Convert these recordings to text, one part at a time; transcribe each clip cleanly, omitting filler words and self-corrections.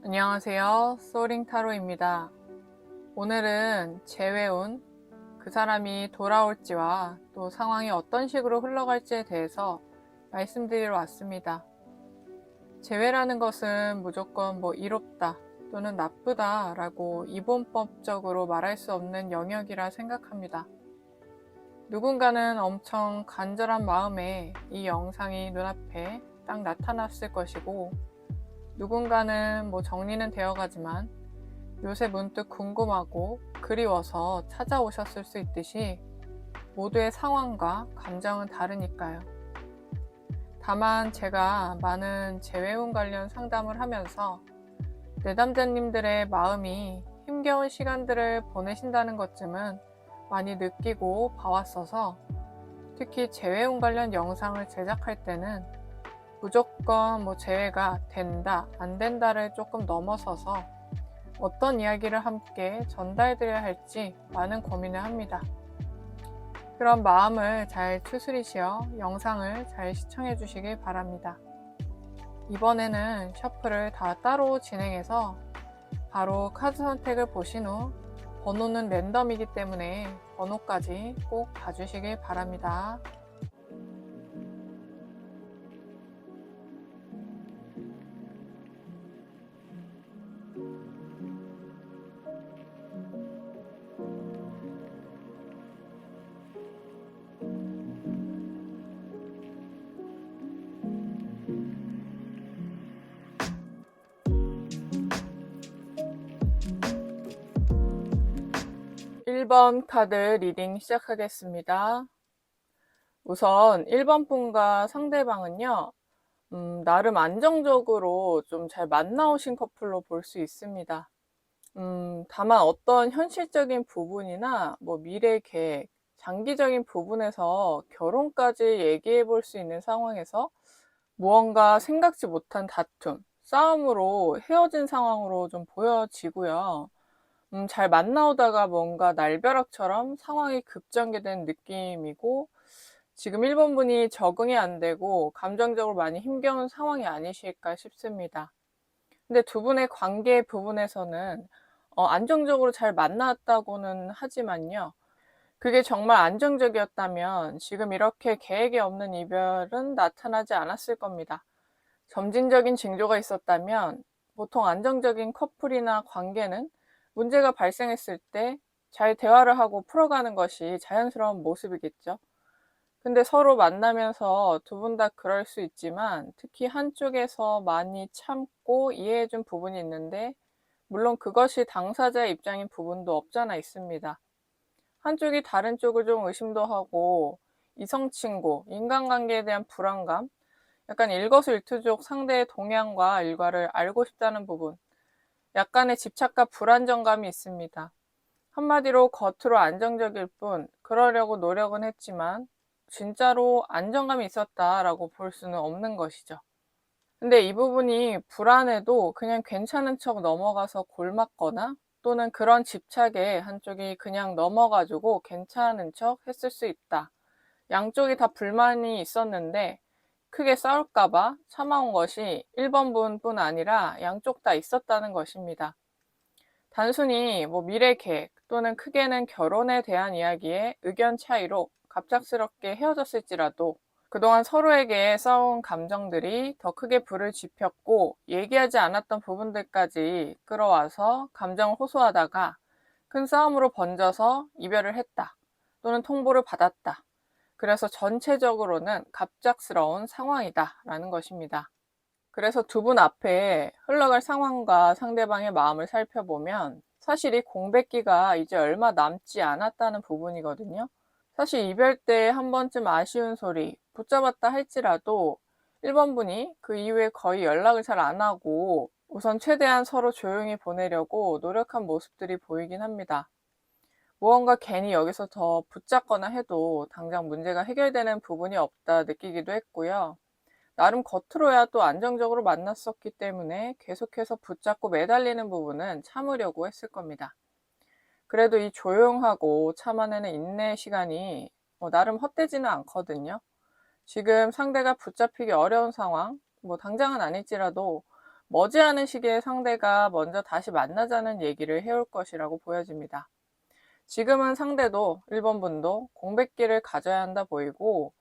안녕하세요. 소링타로입니다. 오늘은 재회운, 그 사람이 돌아올지와 또 상황이 어떤 식으로 흘러갈지에 대해서 말씀드리러 왔습니다. 재회라는 것은 무조건 이롭다 또는 나쁘다 라고 이본법적으로 말할 수 없는 영역이라 생각합니다. 누군가는 엄청 간절한 마음에 이 영상이 눈앞에 딱 나타났을 것이고, 누군가는 정리는 되어가지만 요새 문득 궁금하고 그리워서 찾아오셨을 수 있듯이 모두의 상황과 감정은 다르니까요. 다만 제가 많은 재회운 관련 상담을 하면서 내담자님들의 마음이 힘겨운 시간들을 보내신다는 것쯤은 많이 느끼고 봐왔어서, 특히 재회운 관련 영상을 제작할 때는 무조건 재회가 된다, 안 된다를 조금 넘어서서 어떤 이야기를 함께 전달드려야 할지 많은 고민을 합니다. 그런 마음을 잘 추스리시어 영상을 잘 시청해 주시길 바랍니다. 이번에는 셔플을 다 따로 진행해서 바로 카드 선택을 보신 후 번호는 랜덤이기 때문에 번호까지 꼭 봐주시길 바랍니다. 1번 카드 리딩 시작하겠습니다. 우선 1번 분과 상대방은요, 나름 안정적으로 좀 잘 만나오신 커플로 볼 수 있습니다. 다만 어떤 현실적인 부분이나 미래 계획, 장기적인 부분에서 결혼까지 얘기해 볼 수 있는 상황에서 무언가 생각지 못한 다툼, 싸움으로 헤어진 상황으로 좀 보여지고요. 잘 만나오다가 뭔가 날벼락처럼 상황이 급전개된 느낌이고, 지금 1번 분이 적응이 안 되고 감정적으로 많이 힘겨운 상황이 아니실까 싶습니다. 근데 두 분의 관계 부분에서는 안정적으로 잘 만났다고는 하지만요, 그게 정말 안정적이었다면 지금 이렇게 계획이 없는 이별은 나타나지 않았을 겁니다. 점진적인 징조가 있었다면 보통 안정적인 커플이나 관계는 문제가 발생했을 때 잘 대화를 하고 풀어가는 것이 자연스러운 모습이겠죠. 근데 서로 만나면서 두 분 다 그럴 수 있지만, 특히 한쪽에서 많이 참고 이해해준 부분이 있는데, 물론 그것이 당사자의 입장인 부분도 없잖아 있습니다. 한쪽이 다른 쪽을 좀 의심도 하고, 이성친구, 인간관계에 대한 불안감, 약간 일거수일투족 상대의 동향과 일과를 알고 싶다는 부분, 약간의 집착과 불안정감이 있습니다. 한마디로 겉으로 안정적일 뿐 그러려고 노력은 했지만 진짜로 안정감이 있었다라고 볼 수는 없는 것이죠. 근데 이 부분이 불안해도 그냥 괜찮은 척 넘어가서 골맞거나, 또는 그런 집착에 한쪽이 그냥 넘어가지고 괜찮은 척 했을 수 있다. 양쪽이 다 불만이 있었는데 크게 싸울까봐 참아온 것이 1번 분뿐 아니라 양쪽 다 있었다는 것입니다. 단순히 미래 계획 또는 크게는 결혼에 대한 이야기에 의견 차이로 갑작스럽게 헤어졌을지라도, 그동안 서로에게 쌓아온 감정들이 더 크게 불을 지폈고 얘기하지 않았던 부분들까지 끌어와서 감정을 호소하다가 큰 싸움으로 번져서 이별을 했다, 또는 통보를 받았다. 그래서 전체적으로는 갑작스러운 상황이다 라는 것입니다. 그래서 두 분 앞에 흘러갈 상황과 상대방의 마음을 살펴보면 사실 이 공백기가 이제 얼마 남지 않았다는 부분이거든요. 사실 이별 때 한 번쯤 아쉬운 소리 붙잡았다 할지라도 1번 분이 그 이후에 거의 연락을 잘 안 하고 우선 최대한 서로 조용히 보내려고 노력한 모습들이 보이긴 합니다. 무언가 괜히 여기서 더 붙잡거나 해도 당장 문제가 해결되는 부분이 없다 느끼기도 했고요. 나름 겉으로야 또 안정적으로 만났었기 때문에 계속해서 붙잡고 매달리는 부분은 참으려고 했을 겁니다. 그래도 이 조용하고 참아내는 인내 시간이 나름 헛되지는 않거든요. 지금 상대가 붙잡히기 어려운 상황, 당장은 아닐지라도 머지않은 시기에 상대가 먼저 다시 만나자는 얘기를 해올 것이라고 보여집니다. 지금은 상대도 1번 분도 공백기를 가져야 한다 보이고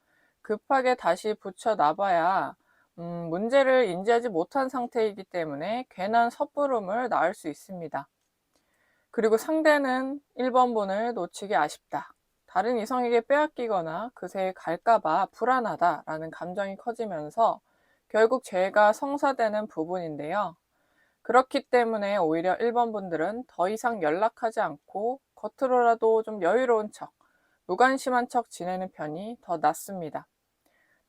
급하게 다시 붙여놔봐야 문제를 인지하지 못한 상태이기 때문에 괜한 섣부름을 낳을 수 있습니다. 그리고 상대는 1번 분을 놓치기 아쉽다. 다른 이성에게 빼앗기거나 그새 갈까봐 불안하다라는 감정이 커지면서 결국 죄가 성사되는 부분인데요. 그렇기 때문에 오히려 1번 분들은 더 이상 연락하지 않고 겉으로라도 좀 여유로운 척, 무관심한 척 지내는 편이 더 낫습니다.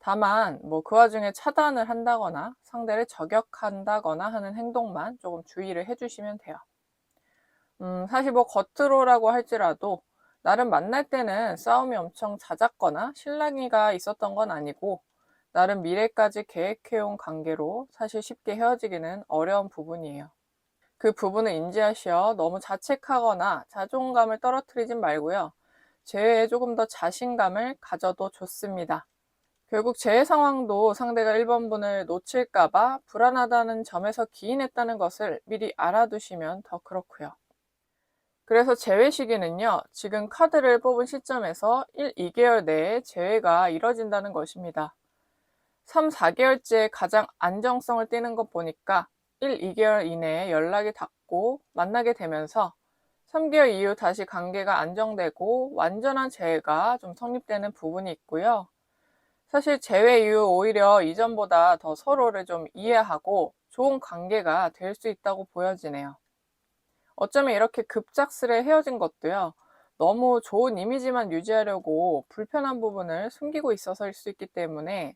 다만 그 와중에 차단을 한다거나 상대를 저격한다거나 하는 행동만 조금 주의를 해주시면 돼요. 사실 겉으로라고 할지라도 나름 만날 때는 싸움이 엄청 잦았거나 실랑이가 있었던 건 아니고 나름 미래까지 계획해온 관계로 사실 쉽게 헤어지기는 어려운 부분이에요. 그 부분을 인지하시어 너무 자책하거나 자존감을 떨어뜨리진 말고요. 재회에 조금 더 자신감을 가져도 좋습니다. 결국 재회 상황도 상대가 1번 분을 놓칠까봐 불안하다는 점에서 기인했다는 것을 미리 알아두시면 더 그렇고요. 그래서 재회 시기는요, 지금 카드를 뽑은 시점에서 1, 2개월 내에 재회가 이뤄진다는 것입니다. 3, 4개월째 가장 안정성을 띠는 것 보니까 1, 2개월 이내에 연락이 닿고 만나게 되면서 3개월 이후 다시 관계가 안정되고 완전한 재회가 좀 성립되는 부분이 있고요. 사실 재회 이후 오히려 이전보다 더 서로를 좀 이해하고 좋은 관계가 될 수 있다고 보여지네요. 어쩌면 이렇게 급작스레 헤어진 것도요, 너무 좋은 이미지만 유지하려고 불편한 부분을 숨기고 있어서일 수 있기 때문에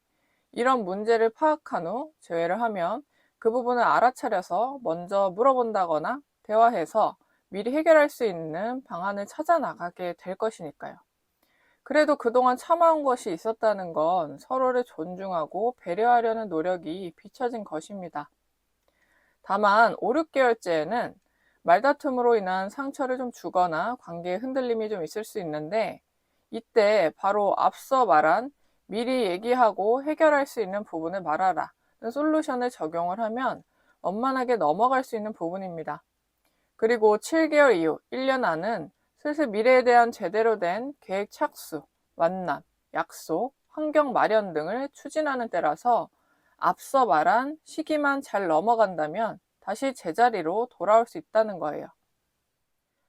이런 문제를 파악한 후 재회를 하면 그 부분을 알아차려서 먼저 물어본다거나 대화해서 미리 해결할 수 있는 방안을 찾아 나가게 될 것이니까요. 그래도 그동안 참아온 것이 있었다는 건 서로를 존중하고 배려하려는 노력이 비춰진 것입니다. 다만 5, 6개월째에는 말다툼으로 인한 상처를 좀 주거나 관계에 흔들림이 좀 있을 수 있는데 이때 바로 앞서 말한 미리 얘기하고 해결할 수 있는 부분을 말하라 솔루션을 적용을 하면 원만하게 넘어갈 수 있는 부분입니다. 그리고 7개월 이후 1년 안은 슬슬 미래에 대한 제대로 된 계획 착수, 만남, 약속, 환경 마련 등을 추진하는 때라서 앞서 말한 시기만 잘 넘어간다면 다시 제자리로 돌아올 수 있다는 거예요.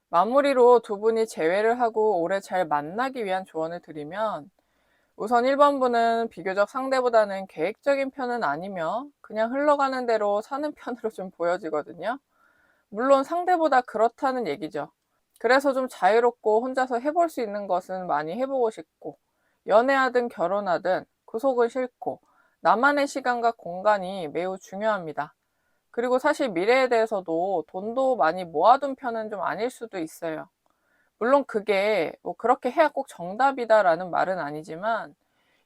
마무리로 두 분이 재회를 하고 오래 잘 만나기 위한 조언을 드리면 우선 1번 분은 비교적 상대보다는 계획적인 편은 아니며 그냥 흘러가는 대로 사는 편으로 좀 보여지거든요. 물론 상대보다 그렇다는 얘기죠. 그래서 좀 자유롭고 혼자서 해볼 수 있는 것은 많이 해보고 싶고 연애하든 결혼하든 그 속은 싫고 나만의 시간과 공간이 매우 중요합니다. 그리고 사실 미래에 대해서도 돈도 많이 모아둔 편은 좀 아닐 수도 있어요. 물론 그게 그렇게 해야 꼭 정답이다라는 말은 아니지만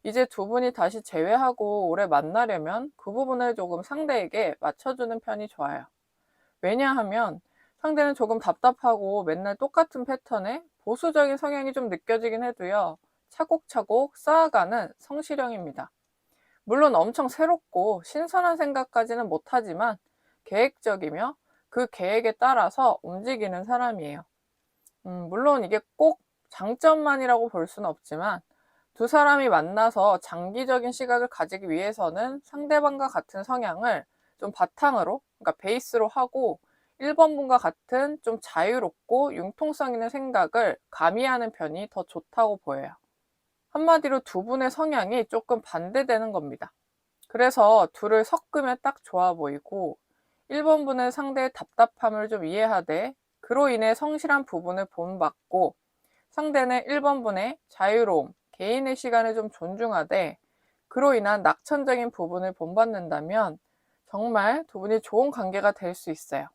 이제 두 분이 다시 재회하고 오래 만나려면 그 부분을 조금 상대에게 맞춰주는 편이 좋아요. 왜냐하면 상대는 조금 답답하고 맨날 똑같은 패턴에 보수적인 성향이 좀 느껴지긴 해도요. 차곡차곡 쌓아가는 성실형입니다. 물론 엄청 새롭고 신선한 생각까지는 못하지만 계획적이며 그 계획에 따라서 움직이는 사람이에요. 물론 이게 꼭 장점만이라고 볼 수는 없지만 두 사람이 만나서 장기적인 시각을 가지기 위해서는 상대방과 같은 성향을 좀 바탕으로, 그러니까 베이스로 하고 1번 분과 같은 좀 자유롭고 융통성 있는 생각을 가미하는 편이 더 좋다고 보여요. 한마디로 두 분의 성향이 조금 반대되는 겁니다. 그래서 둘을 섞으면 딱 좋아 보이고 1번 분은 상대의 답답함을 좀 이해하되 그로 인해 성실한 부분을 본받고 상대는 1번 분의 자유로움, 개인의 시간을 좀 존중하되 그로 인한 낙천적인 부분을 본받는다면 정말 두 분이 좋은 관계가 될 수 있어요.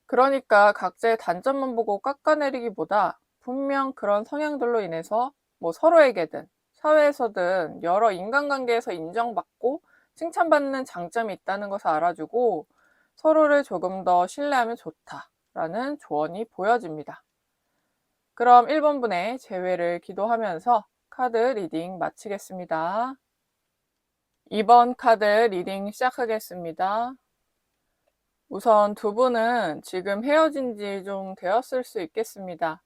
그러니까 각자의 단점만 보고 깎아내리기보다 분명 그런 성향들로 인해서 서로에게든 사회에서든 여러 인간관계에서 인정받고 칭찬받는 장점이 있다는 것을 알아주고 서로를 조금 더 신뢰하면 좋다라는 조언이 보여집니다. 그럼 1번 분의 재회를 기도하면서 카드 리딩 마치겠습니다. 2번 카드 리딩 시작하겠습니다. 우선 두 분은 지금 헤어진 지 좀 되었을 수 있겠습니다.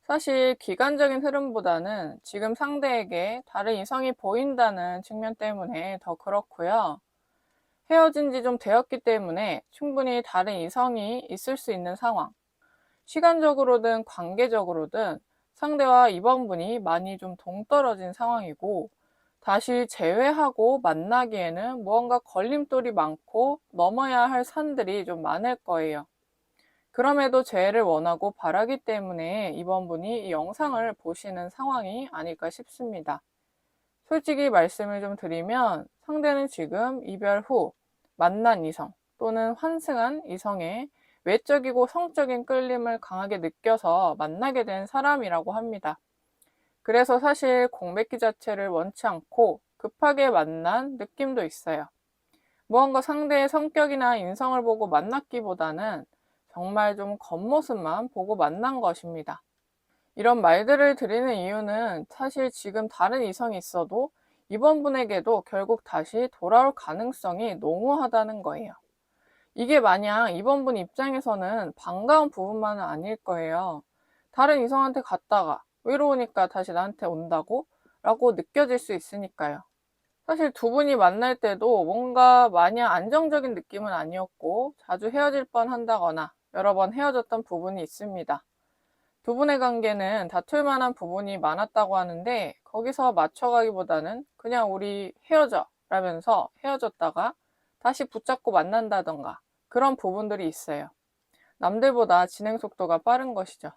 사실 기간적인 흐름보다는 지금 상대에게 다른 이성이 보인다는 측면 때문에 더 그렇고요. 헤어진 지 좀 되었기 때문에 충분히 다른 이성이 있을 수 있는 상황. 시간적으로든 관계적으로든 상대와 이번 분이 많이 좀 동떨어진 상황이고, 다시 재회하고 만나기에는 무언가 걸림돌이 많고 넘어야 할 산들이 좀 많을 거예요. 그럼에도 재회를 원하고 바라기 때문에 이번 분이 이 영상을 보시는 상황이 아닐까 싶습니다. 솔직히 말씀을 좀 드리면 상대는 지금 이별 후 만난 이성 또는 환승한 이성의 외적이고 성적인 끌림을 강하게 느껴서 만나게 된 사람이라고 합니다. 그래서 사실 공백기 자체를 원치 않고 급하게 만난 느낌도 있어요. 무언가 상대의 성격이나 인성을 보고 만났기보다는 정말 좀 겉모습만 보고 만난 것입니다. 이런 말들을 드리는 이유는 사실 지금 다른 이성이 있어도 이번 분에게도 결국 다시 돌아올 가능성이 농후하다는 거예요. 이게 마냥 이번 분 입장에서는 반가운 부분만은 아닐 거예요. 다른 이성한테 갔다가 외로우니까 다시 나한테 온다고? 라고 느껴질 수 있으니까요. 사실 두 분이 만날 때도 뭔가 마냥 안정적인 느낌은 아니었고 자주 헤어질 뻔 한다거나 여러 번 헤어졌던 부분이 있습니다. 두 분의 관계는 다툴 만한 부분이 많았다고 하는데 거기서 맞춰가기보다는 그냥 우리 헤어져 라면서 헤어졌다가 다시 붙잡고 만난다던가 그런 부분들이 있어요. 남들보다 진행 속도가 빠른 것이죠.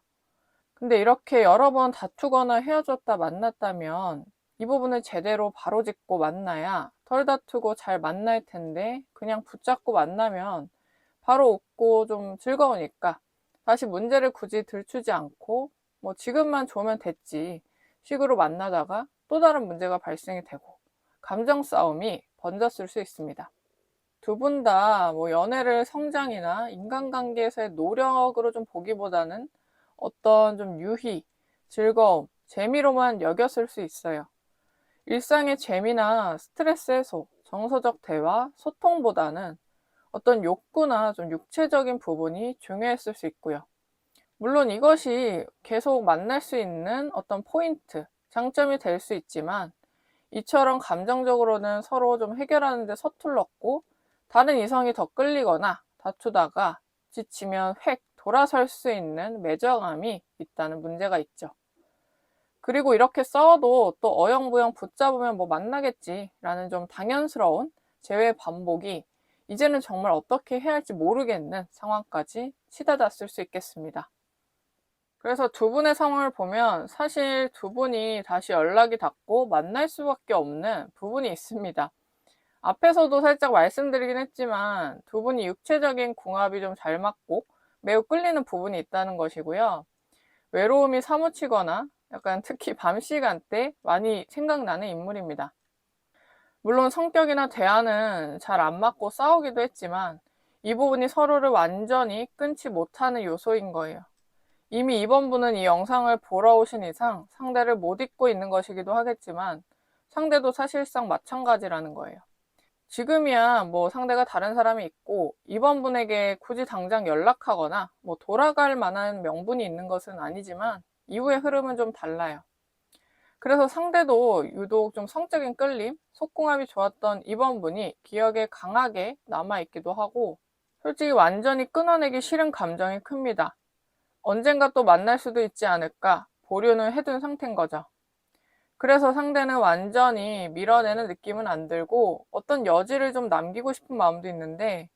근데 이렇게 여러 번 다투거나 헤어졌다 만났다면 이 부분을 제대로 바로짓고 만나야 덜 다투고 잘 만날 텐데 그냥 붙잡고 만나면 바로 웃고 좀 즐거우니까 다시 문제를 굳이 들추지 않고 뭐 지금만 좋으면 됐지 식으로 만나다가 또 다른 문제가 발생이 되고 감정 싸움이 번졌을 수 있습니다. 두 분 다 뭐 연애를 성장이나 인간관계에서의 노력으로 좀 보기보다는 어떤 좀 유희, 즐거움, 재미로만 여겼을 수 있어요. 일상의 재미나 스트레스 해소, 정서적 대화, 소통보다는 어떤 욕구나 좀 육체적인 부분이 중요했을 수 있고요. 물론 이것이 계속 만날 수 있는 어떤 포인트, 장점이 될 수 있지만 이처럼 감정적으로는 서로 좀 해결하는 데 서툴렀고 다른 이성이 더 끌리거나 다투다가 지치면 획 돌아설 수 있는 매정함이 있다는 문제가 있죠. 그리고 이렇게 싸워도 또 어영부영 붙잡으면 뭐 만나겠지라는 좀 당연스러운 재회 반복이 이제는 정말 어떻게 해야 할지 모르겠는 상황까지 치닫았을 수 있겠습니다. 그래서 두 분의 상황을 보면 사실 두 분이 다시 연락이 닿고 만날 수밖에 없는 부분이 있습니다. 앞에서도 살짝 말씀드리긴 했지만 두 분이 육체적인 궁합이 좀 잘 맞고 매우 끌리는 부분이 있다는 것이고요. 외로움이 사무치거나 약간 특히 밤 시간대 많이 생각나는 인물입니다. 물론 성격이나 대화는 잘 안 맞고 싸우기도 했지만 이 부분이 서로를 완전히 끊지 못하는 요소인 거예요. 이미 이번 분은 이 영상을 보러 오신 이상 상대를 못 잊고 있는 것이기도 하겠지만 상대도 사실상 마찬가지라는 거예요. 지금이야 뭐 상대가 다른 사람이 있고 이번 분에게 굳이 당장 연락하거나 뭐 돌아갈 만한 명분이 있는 것은 아니지만 이후의 흐름은 좀 달라요. 그래서 상대도 유독 좀 성적인 끌림, 속궁합이 좋았던 이번 분이 기억에 강하게 남아있기도 하고 솔직히 완전히 끊어내기 싫은 감정이 큽니다. 언젠가 또 만날 수도 있지 않을까 보류는 해둔 상태인 거죠. 그래서 상대는 완전히 밀어내는 느낌은 안 들고 어떤 여지를 좀 남기고 싶은 마음도 있는데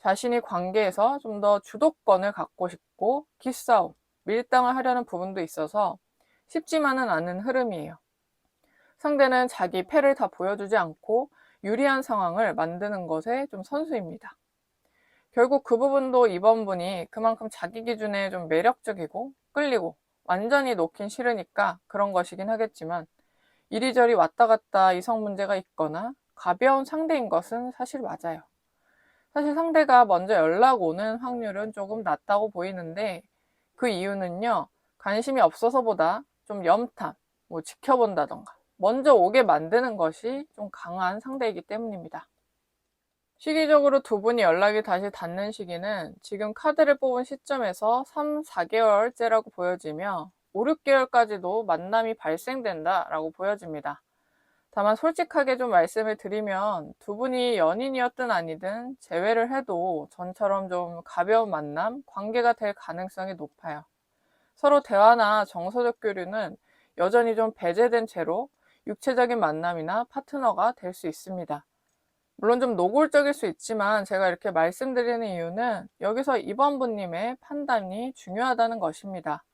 자신이 관계에서 좀 더 주도권을 갖고 싶고 기싸움, 밀당을 하려는 부분도 있어서 쉽지만은 않은 흐름이에요. 상대는 자기 패를 다 보여주지 않고 유리한 상황을 만드는 것에 좀 선수입니다. 결국 그 부분도 이번 분이 그만큼 자기 기준에 좀 매력적이고 끌리고 완전히 놓긴 싫으니까 그런 것이긴 하겠지만 이리저리 왔다 갔다 이성 문제가 있거나 가벼운 상대인 것은 사실 맞아요. 사실 상대가 먼저 연락 오는 확률은 조금 낮다고 보이는데 그 이유는요. 관심이 없어서보다 좀 염탐, 뭐 지켜본다던가 먼저 오게 만드는 것이 좀 강한 상대이기 때문입니다. 시기적으로 두 분이 연락이 다시 닿는 시기는 지금 카드를 뽑은 시점에서 3, 4개월째라고 보여지며 5, 6개월까지도 만남이 발생된다라고 보여집니다. 다만 솔직하게 좀 말씀을 드리면 두 분이 연인이었든 아니든 제외를 해도 전처럼 좀 가벼운 만남, 관계가 될 가능성이 높아요. 서로 대화나 정서적 교류는 여전히 좀 배제된 채로 육체적인 만남이나 파트너가 될 수 있습니다. 물론 좀 노골적일 수 있지만 제가 이렇게 말씀드리는 이유는 여기서 2번 분님의 판단이 중요하다는 것입니다.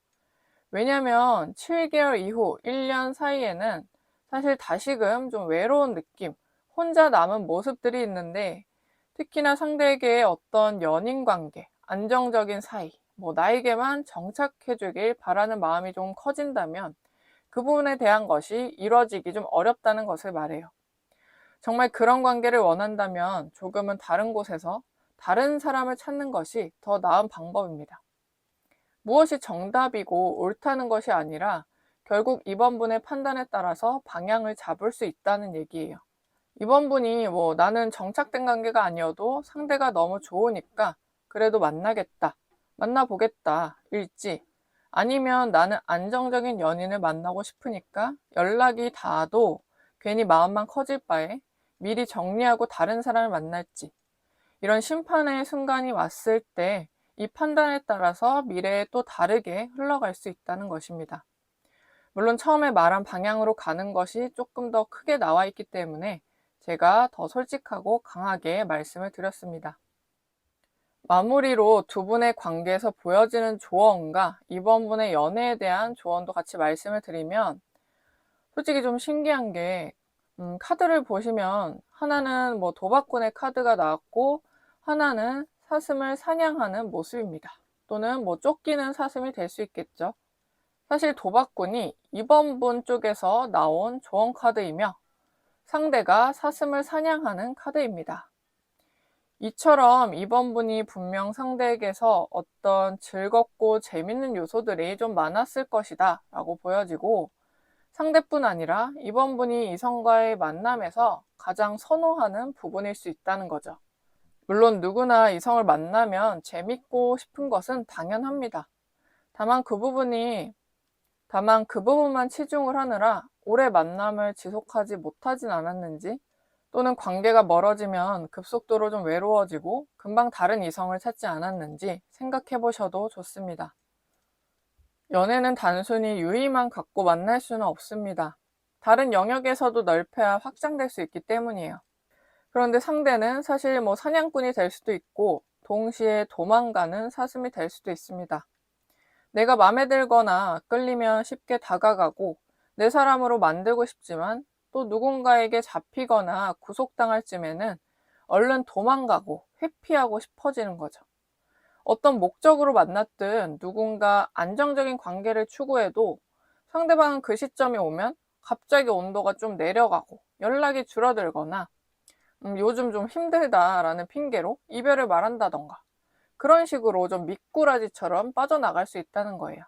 왜냐하면 7개월 이후 1년 사이에는 사실 다시금 좀 외로운 느낌, 혼자 남은 모습들이 있는데 특히나 상대에게 어떤 연인 관계, 안정적인 사이, 나에게만 정착해주길 바라는 마음이 좀 커진다면 그 부분에 대한 것이 이루어지기 좀 어렵다는 것을 말해요. 정말 그런 관계를 원한다면 조금은 다른 곳에서 다른 사람을 찾는 것이 더 나은 방법입니다. 무엇이 정답이고 옳다는 것이 아니라 결국 이번 분의 판단에 따라서 방향을 잡을 수 있다는 얘기예요. 이번 분이 나는 정착된 관계가 아니어도 상대가 너무 좋으니까 그래도 만나겠다, 만나보겠다, 일지, 아니면 나는 안정적인 연인을 만나고 싶으니까 연락이 닿아도 괜히 마음만 커질 바에 미리 정리하고 다른 사람을 만날지, 이런 심판의 순간이 왔을 때 이 판단에 따라서 미래에 또 다르게 흘러갈 수 있다는 것입니다. 물론 처음에 말한 방향으로 가는 것이 조금 더 크게 나와 있기 때문에 제가 더 솔직하고 강하게 말씀을 드렸습니다. 마무리로 두 분의 관계에서 보여지는 조언과 이번 분의 연애에 대한 조언도 같이 말씀을 드리면, 솔직히 좀 신기한 게 카드를 보시면 하나는 도박꾼의 카드가 나왔고 하나는 사슴을 사냥하는 모습입니다. 또는 쫓기는 사슴이 될 수 있겠죠. 사실 도박꾼이 2번 분 쪽에서 나온 조언 카드이며 상대가 사슴을 사냥하는 카드입니다. 이처럼 2번 분이 분명 상대에게서 어떤 즐겁고 재밌는 요소들이 좀 많았을 것이다 라고 보여지고, 상대뿐 아니라 2번 분이 이성과의 만남에서 가장 선호하는 부분일 수 있다는 거죠. 물론 누구나 이성을 만나면 재밌고 싶은 것은 당연합니다. 다만 그 부분만 치중을 하느라 오래 만남을 지속하지 못하진 않았는지, 또는 관계가 멀어지면 급속도로 좀 외로워지고 금방 다른 이성을 찾지 않았는지 생각해 보셔도 좋습니다. 연애는 단순히 유의만 갖고 만날 수는 없습니다. 다른 영역에서도 넓혀야 확장될 수 있기 때문이에요. 그런데 상대는 사실 사냥꾼이 될 수도 있고 동시에 도망가는 사슴이 될 수도 있습니다. 내가 마음에 들거나 끌리면 쉽게 다가가고 내 사람으로 만들고 싶지만 또 누군가에게 잡히거나 구속당할 쯤에는 얼른 도망가고 회피하고 싶어지는 거죠. 어떤 목적으로 만났든 누군가 안정적인 관계를 추구해도 상대방은 그 시점이 오면 갑자기 온도가 좀 내려가고 연락이 줄어들거나 요즘 좀 힘들다라는 핑계로 이별을 말한다던가, 그런 식으로 좀 미꾸라지처럼 빠져나갈 수 있다는 거예요.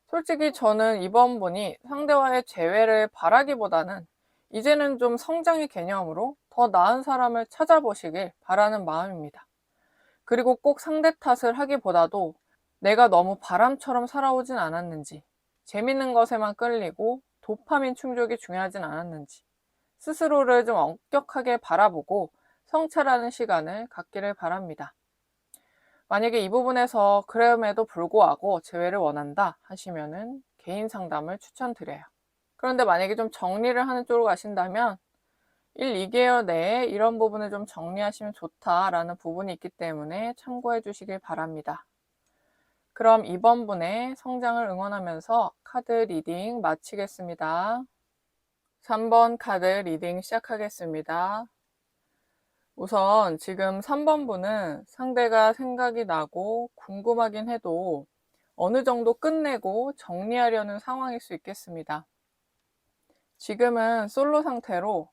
솔직히 저는 이번 분이 상대와의 재회를 바라기보다는 이제는 좀 성장의 개념으로 더 나은 사람을 찾아보시길 바라는 마음입니다. 그리고 꼭 상대 탓을 하기보다도 내가 너무 바람처럼 살아오진 않았는지, 재밌는 것에만 끌리고 도파민 충족이 중요하진 않았는지 스스로를 좀 엄격하게 바라보고 성찰하는 시간을 갖기를 바랍니다. 만약에 이 부분에서 그럼에도 불구하고 재회를 원한다 하시면은 개인 상담을 추천드려요. 그런데 만약에 좀 정리를 하는 쪽으로 가신다면 1, 2개월 내에 이런 부분을 좀 정리하시면 좋다라는 부분이 있기 때문에 참고해 주시길 바랍니다. 그럼 이번 분의 성장을 응원하면서 카드 리딩 마치겠습니다. 3번 카드 리딩 시작하겠습니다. 우선 지금 3번 분은 상대가 생각이 나고 궁금하긴 해도 어느 정도 끝내고 정리하려는 상황일 수 있겠습니다. 지금은 솔로 상태로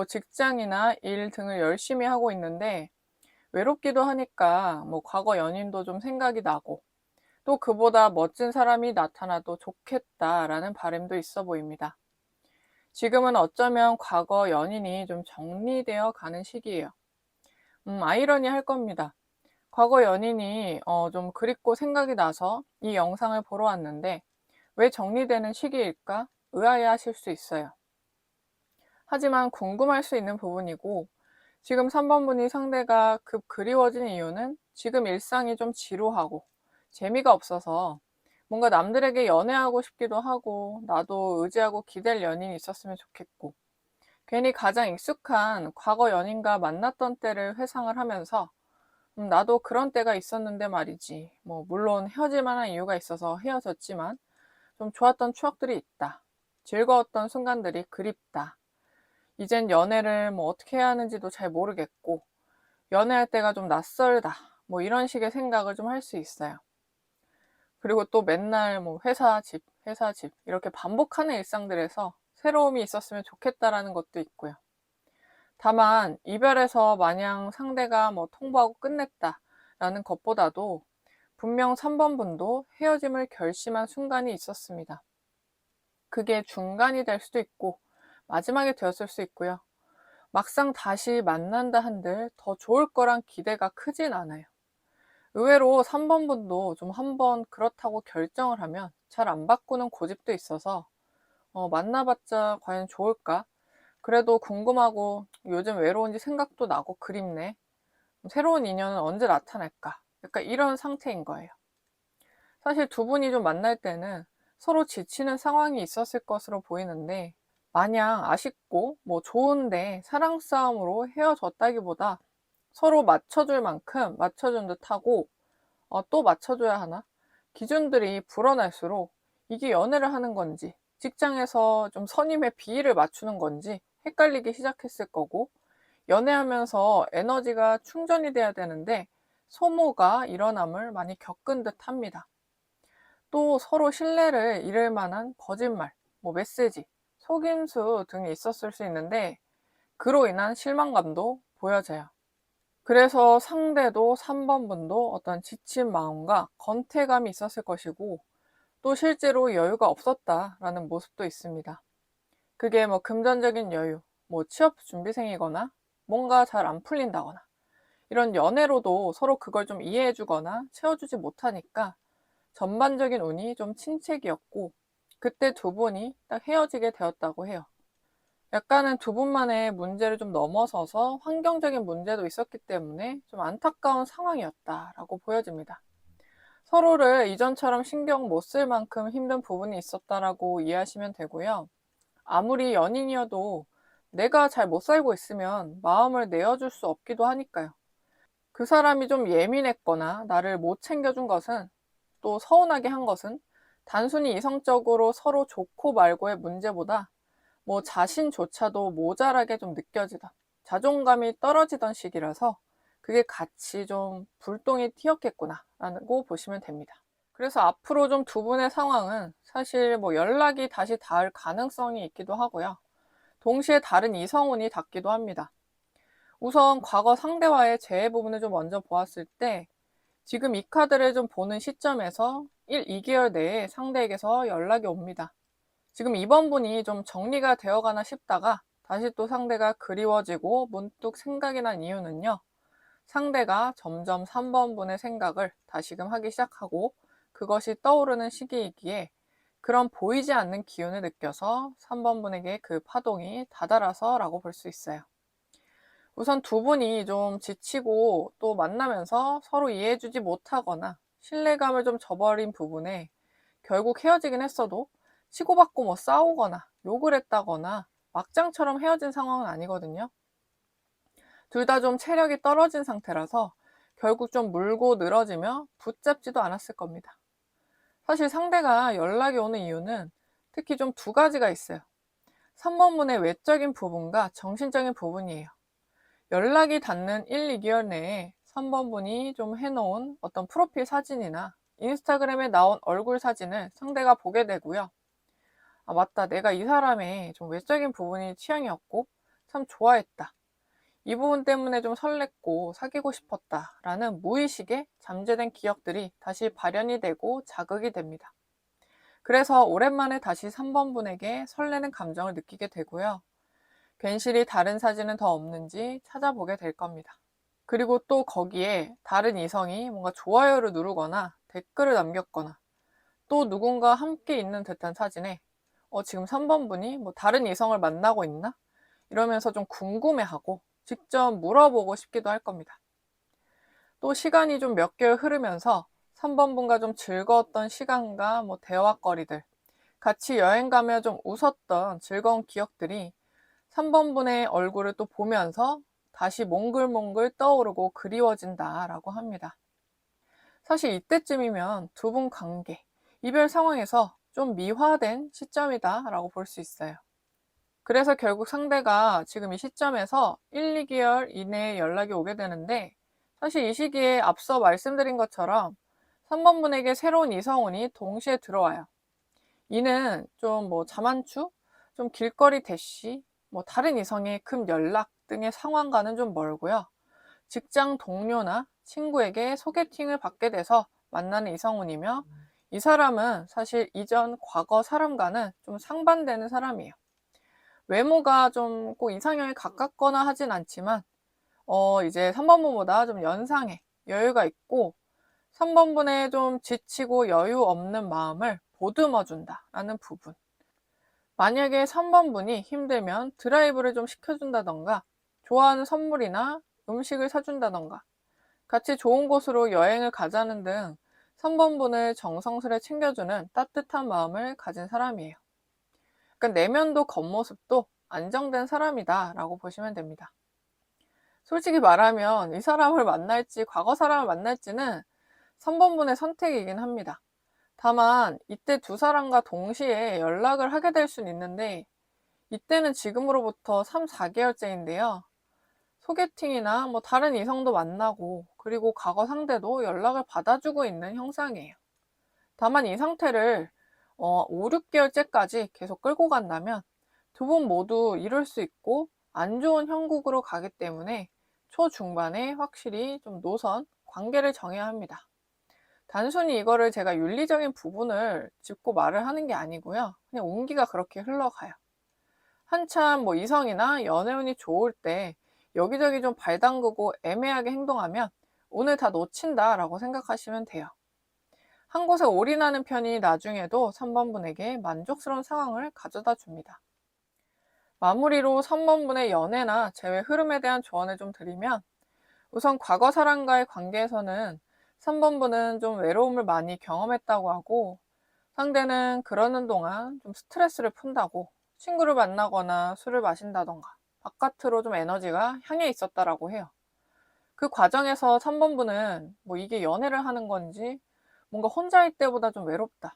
직장이나 일 등을 열심히 하고 있는데 외롭기도 하니까 과거 연인도 좀 생각이 나고 또 그보다 멋진 사람이 나타나도 좋겠다라는 바람도 있어 보입니다. 지금은 어쩌면 과거 연인이 좀 정리되어 가는 시기예요. 아이러니할 겁니다. 과거 연인이 좀 그립고 생각이 나서 이 영상을 보러 왔는데 왜 정리되는 시기일까 의아해하실 수 있어요. 하지만 궁금할 수 있는 부분이고, 지금 3번 분이 상대가 급 그리워진 이유는 지금 일상이 좀 지루하고 재미가 없어서 뭔가 남들에게 연애하고 싶기도 하고, 나도 의지하고 기댈 연인이 있었으면 좋겠고, 괜히 가장 익숙한 과거 연인과 만났던 때를 회상을 하면서 나도 그런 때가 있었는데 말이지. 뭐 물론 헤어질 만한 이유가 있어서 헤어졌지만 좀 좋았던 추억들이 있다. 즐거웠던 순간들이 그립다. 이젠 연애를 뭐 어떻게 해야 하는지도 잘 모르겠고, 연애할 때가 좀 낯설다. 뭐 이런 식의 생각을 좀 할 수 있어요. 그리고 또 맨날 뭐 회사, 집, 회사, 집 이렇게 반복하는 일상들에서 새로움이 있었으면 좋겠다라는 것도 있고요. 다만 이별에서 마냥 상대가 뭐 통보하고 끝냈다라는 것보다도 분명 3번 분도 헤어짐을 결심한 순간이 있었습니다. 그게 중간이 될 수도 있고 마지막이 되었을 수 있고요. 막상 다시 만난다 한들 더 좋을 거란 기대가 크진 않아요. 의외로 3번 분도 좀 한번 그렇다고 결정을 하면 잘 안 바꾸는 고집도 있어서 만나봤자 과연 좋을까? 그래도 궁금하고 요즘 외로운지 생각도 나고 그립네. 새로운 인연은 언제 나타날까? 약간 이런 상태인 거예요. 사실 두 분이 좀 만날 때는 서로 지치는 상황이 있었을 것으로 보이는데, 마냥 아쉽고 뭐 좋은데 사랑 싸움으로 헤어졌다기보다 서로 맞춰줄 만큼 맞춰준 듯하고, 또 맞춰줘야 하나? 기준들이 불어날수록 이게 연애를 하는 건지 직장에서 좀 선임의 비위를 맞추는 건지 헷갈리기 시작했을 거고, 연애하면서 에너지가 충전이 돼야 되는데 소모가 일어남을 많이 겪은 듯 합니다. 또 서로 신뢰를 잃을 만한 거짓말, 뭐 메시지, 속임수 등이 있었을 수 있는데 그로 인한 실망감도 보여져요. 그래서 상대도 3번 분도 어떤 지친 마음과 건태감이 있었을 것이고, 또 실제로 여유가 없었다라는 모습도 있습니다. 그게 뭐 금전적인 여유, 뭐 취업 준비생이거나 뭔가 잘 안 풀린다거나 이런 연애로도 서로 그걸 좀 이해해주거나 채워주지 못하니까 전반적인 운이 좀 침체기였고, 그때 두 분이 딱 헤어지게 되었다고 해요. 약간은 두 분만의 문제를 좀 넘어서서 환경적인 문제도 있었기 때문에 좀 안타까운 상황이었다라고 보여집니다. 서로를 이전처럼 신경 못 쓸 만큼 힘든 부분이 있었다라고 이해하시면 되고요. 아무리 연인이어도 내가 잘 못 살고 있으면 마음을 내어줄 수 없기도 하니까요. 그 사람이 좀 예민했거나 나를 못 챙겨준 것은, 또 서운하게 한 것은 단순히 이성적으로 서로 좋고 말고의 문제보다 뭐 자신조차도 모자라게 좀 느껴지던, 자존감이 떨어지던 시기라서 그게 같이 좀 불똥이 튀었겠구나라고 보시면 됩니다. 그래서 앞으로 좀 두 분의 상황은 사실 뭐 연락이 다시 닿을 가능성이 있기도 하고요. 동시에 다른 이성운이 닿기도 합니다. 우선 과거 상대와의 재회 부분을 좀 먼저 보았을 때, 지금 이 카드를 좀 보는 시점에서 1, 2개월 내에 상대에게서 연락이 옵니다. 지금 이번 분이 좀 정리가 되어가나 싶다가 다시 또 상대가 그리워지고 문득 생각이 난 이유는요. 상대가 점점 3번 분의 생각을 다시금 하기 시작하고 그것이 떠오르는 시기이기에 그런 보이지 않는 기운을 느껴서 3번 분에게 그 파동이 다다라서라고 볼 수 있어요. 우선 두 분이 좀 지치고 또 만나면서 서로 이해해주지 못하거나 신뢰감을 좀 저버린 부분에 결국 헤어지긴 했어도 치고받고 뭐 싸우거나 욕을 했다거나 막장처럼 헤어진 상황은 아니거든요. 둘 다 좀 체력이 떨어진 상태라서 결국 좀 물고 늘어지며 붙잡지도 않았을 겁니다. 사실 상대가 연락이 오는 이유는 특히 좀 두 가지가 있어요. 3번분의 외적인 부분과 정신적인 부분이에요. 연락이 닿는 1, 2개월 내에 3번분이 좀 해놓은 어떤 프로필 사진이나 인스타그램에 나온 얼굴 사진을 상대가 보게 되고요. 아, 맞다. 내가 이 사람의 좀 외적인 부분이 취향이었고 참 좋아했다. 이 부분 때문에 좀 설렜고 사귀고 싶었다. 라는 무의식의 잠재된 기억들이 다시 발현이 되고 자극이 됩니다. 그래서 오랜만에 다시 3번 분에게 설레는 감정을 느끼게 되고요. 괜시리 다른 사진은 더 없는지 찾아보게 될 겁니다. 그리고 또 거기에 다른 이성이 뭔가 좋아요를 누르거나 댓글을 남겼거나 또 누군가 함께 있는 듯한 사진에 지금 3번 분이 뭐 다른 이성을 만나고 있나? 이러면서 좀 궁금해하고 직접 물어보고 싶기도 할 겁니다. 또 시간이 좀 몇 개월 흐르면서 3번 분과 좀 즐거웠던 시간과 뭐 대화거리들, 같이 여행 가며 좀 웃었던 즐거운 기억들이 3번 분의 얼굴을 또 보면서 다시 몽글몽글 떠오르고 그리워진다라고 합니다. 사실 이때쯤이면 두 분 관계, 이별 상황에서 좀 미화된 시점이다라고 볼 수 있어요. 그래서 결국 상대가 지금 이 시점에서 1, 2개월 이내에 연락이 오게 되는데, 사실 이 시기에 앞서 말씀드린 것처럼 3번 분에게 새로운 이성운이 동시에 들어와요. 이는 좀 뭐 자만추, 좀 길거리 대시, 뭐 다른 이성의 급 연락 등의 상황과는 좀 멀고요. 직장 동료나 친구에게 소개팅을 받게 돼서 만나는 이성운이며, 이 사람은 사실 이전 과거 사람과는 좀 상반되는 사람이에요. 외모가 좀 꼭 이상형에 가깝거나 하진 않지만 이제 3번 분보다 좀 연상해 여유가 있고, 3번 분의 좀 지치고 여유 없는 마음을 보듬어 준다라는 부분. 만약에 3번 분이 힘들면 드라이브를 좀 시켜준다던가, 좋아하는 선물이나 음식을 사준다던가, 같이 좋은 곳으로 여행을 가자는 등 3번 분을 정성스레 챙겨주는 따뜻한 마음을 가진 사람이에요. 그러니까 내면도 겉모습도 안정된 사람이다 라고 보시면 됩니다. 솔직히 말하면 이 사람을 만날지 과거 사람을 만날지는 3번 분의 선택이긴 합니다. 다만 이때 두 사람과 동시에 연락을 하게 될 수는 있는데, 이때는 지금으로부터 3, 4개월째인데요. 소개팅이나 뭐 다른 이성도 만나고, 그리고 과거 상대도 연락을 받아주고 있는 형상이에요. 다만 이 상태를 5, 6개월째까지 계속 끌고 간다면 두 분 모두 이룰 수 있고 안 좋은 형국으로 가기 때문에 초중반에 확실히 좀 노선, 관계를 정해야 합니다. 단순히 이거를 제가 윤리적인 부분을 짚고 말을 하는 게 아니고요. 그냥 온기가 그렇게 흘러가요. 한참 뭐 이성이나 연애운이 좋을 때 여기저기 좀 발 담그고 애매하게 행동하면 오늘 다 놓친다라고 생각하시면 돼요. 한 곳에 올인하는 편이 나중에도 3번 분에게 만족스러운 상황을 가져다 줍니다. 마무리로 3번 분의 연애나 재회 흐름에 대한 조언을 좀 드리면, 우선 과거 사람과의 관계에서는 3번 분은 좀 외로움을 많이 경험했다고 하고, 상대는 그러는 동안 좀 스트레스를 푼다고 친구를 만나거나 술을 마신다던가 바깥으로 좀 에너지가 향해 있었다라고 해요. 그 과정에서 3번 분은 뭐 이게 연애를 하는 건지 뭔가 혼자일 때보다 좀 외롭다,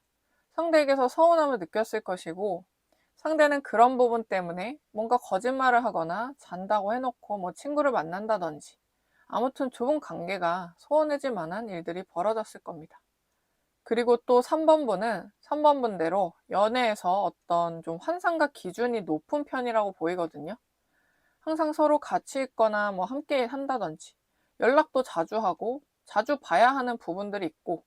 상대에게서 서운함을 느꼈을 것이고, 상대는 그런 부분 때문에 뭔가 거짓말을 하거나 잔다고 해놓고 뭐 친구를 만난다든지, 아무튼 두 분 관계가 소원해질 만한 일들이 벌어졌을 겁니다. 그리고 또 3번 분은 3번 분대로 연애에서 어떤 좀 환상과 기준이 높은 편이라고 보이거든요. 항상 서로 같이 있거나 뭐 함께 한다든지, 연락도 자주 하고 자주 봐야 하는 부분들이 있고,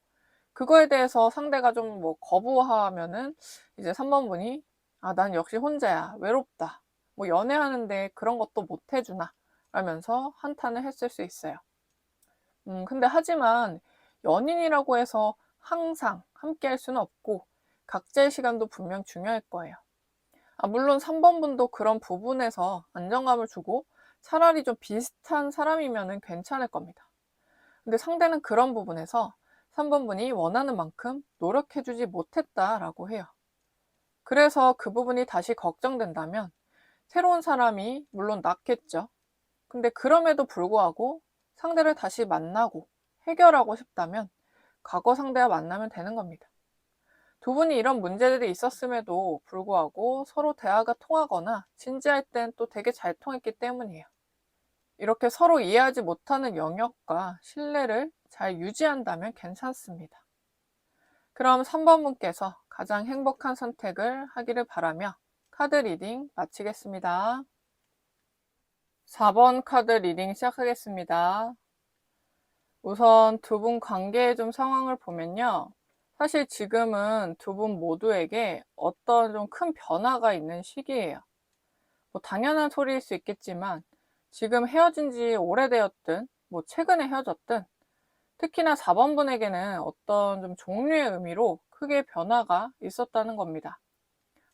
그거에 대해서 상대가 좀 뭐 거부하면은 이제 3번 분이 난 역시 혼자야, 외롭다, 뭐 연애하는데 그런 것도 못 해주나 라면서 한탄을 했을 수 있어요. 근데 하지만 연인이라고 해서 항상 함께 할 수는 없고 각자의 시간도 분명 중요할 거예요. 물론 3번 분도 그런 부분에서 안정감을 주고 차라리 좀 비슷한 사람이면 괜찮을 겁니다. 근데 상대는 그런 부분에서 3번 분이 원하는 만큼 노력해주지 못했다라고 해요. 그래서 그 부분이 다시 걱정된다면 새로운 사람이 물론 낫겠죠. 근데 그럼에도 불구하고 상대를 다시 만나고 해결하고 싶다면 과거 상대와 만나면 되는 겁니다. 두 분이 이런 문제들이 있었음에도 불구하고 서로 대화가 통하거나 진지할 땐 또 되게 잘 통했기 때문이에요. 이렇게 서로 이해하지 못하는 영역과 신뢰를 잘 유지한다면 괜찮습니다. 그럼 3번 분께서 가장 행복한 선택을 하기를 바라며 카드 리딩 마치겠습니다. 4번 카드 리딩 시작하겠습니다. 우선 두 분 관계의 좀 상황을 보면요. 사실 지금은 두 분 모두에게 어떤 좀 큰 변화가 있는 시기예요. 뭐 당연한 소리일 수 있겠지만 지금 헤어진 지 오래되었든 뭐 최근에 헤어졌든 특히나 4번분에게는 어떤 좀 종류의 의미로 크게 변화가 있었다는 겁니다.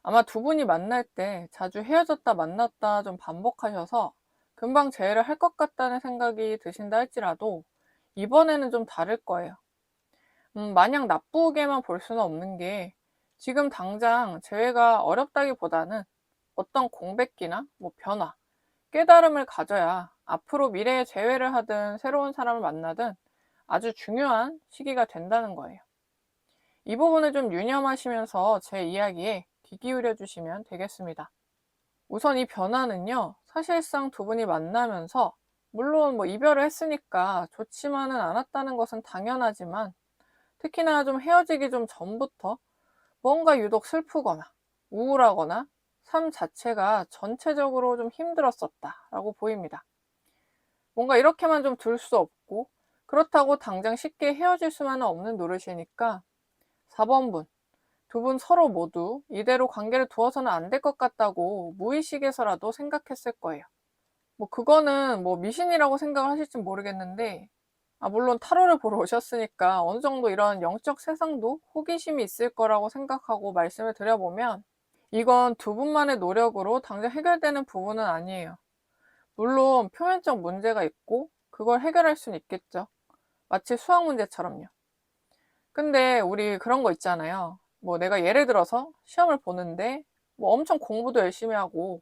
아마 두 분이 만날 때 자주 헤어졌다 만났다 좀 반복하셔서 금방 재회를 할 것 같다는 생각이 드신다 할지라도 이번에는 좀 다를 거예요. 마냥 나쁘게만 볼 수는 없는 게 지금 당장 재회가 어렵다기보다는 어떤 공백기나 뭐 변화, 깨달음을 가져야 앞으로 미래에 재회를 하든 새로운 사람을 만나든 아주 중요한 시기가 된다는 거예요. 이 부분을 좀 유념하시면서 제 이야기에 귀 기울여 주시면 되겠습니다. 우선 이 변화는요, 사실상 두 분이 만나면서 물론 뭐 이별을 했으니까 좋지만은 않았다는 것은 당연하지만 특히나 좀 헤어지기 좀 전부터 뭔가 유독 슬프거나 우울하거나 삶 자체가 전체적으로 좀 힘들었었다라고 보입니다. 뭔가 이렇게만 좀 둘 수 없고 그렇다고 당장 쉽게 헤어질 수만은 없는 노릇이니까 4번분, 두 분 서로 모두 이대로 관계를 두어서는 안 될 것 같다고 무의식에서라도 생각했을 거예요. 뭐 그거는 뭐 미신이라고 생각을 하실진 모르겠는데 물론 타로를 보러 오셨으니까 어느 정도 이런 영적 세상도 호기심이 있을 거라고 생각하고 말씀을 드려보면 이건 두 분만의 노력으로 당장 해결되는 부분은 아니에요. 물론 표면적 문제가 있고 그걸 해결할 수는 있겠죠. 마치 수학 문제처럼요. 근데 우리 그런 거 있잖아요. 뭐 내가 예를 들어서 시험을 보는데 뭐 엄청 공부도 열심히 하고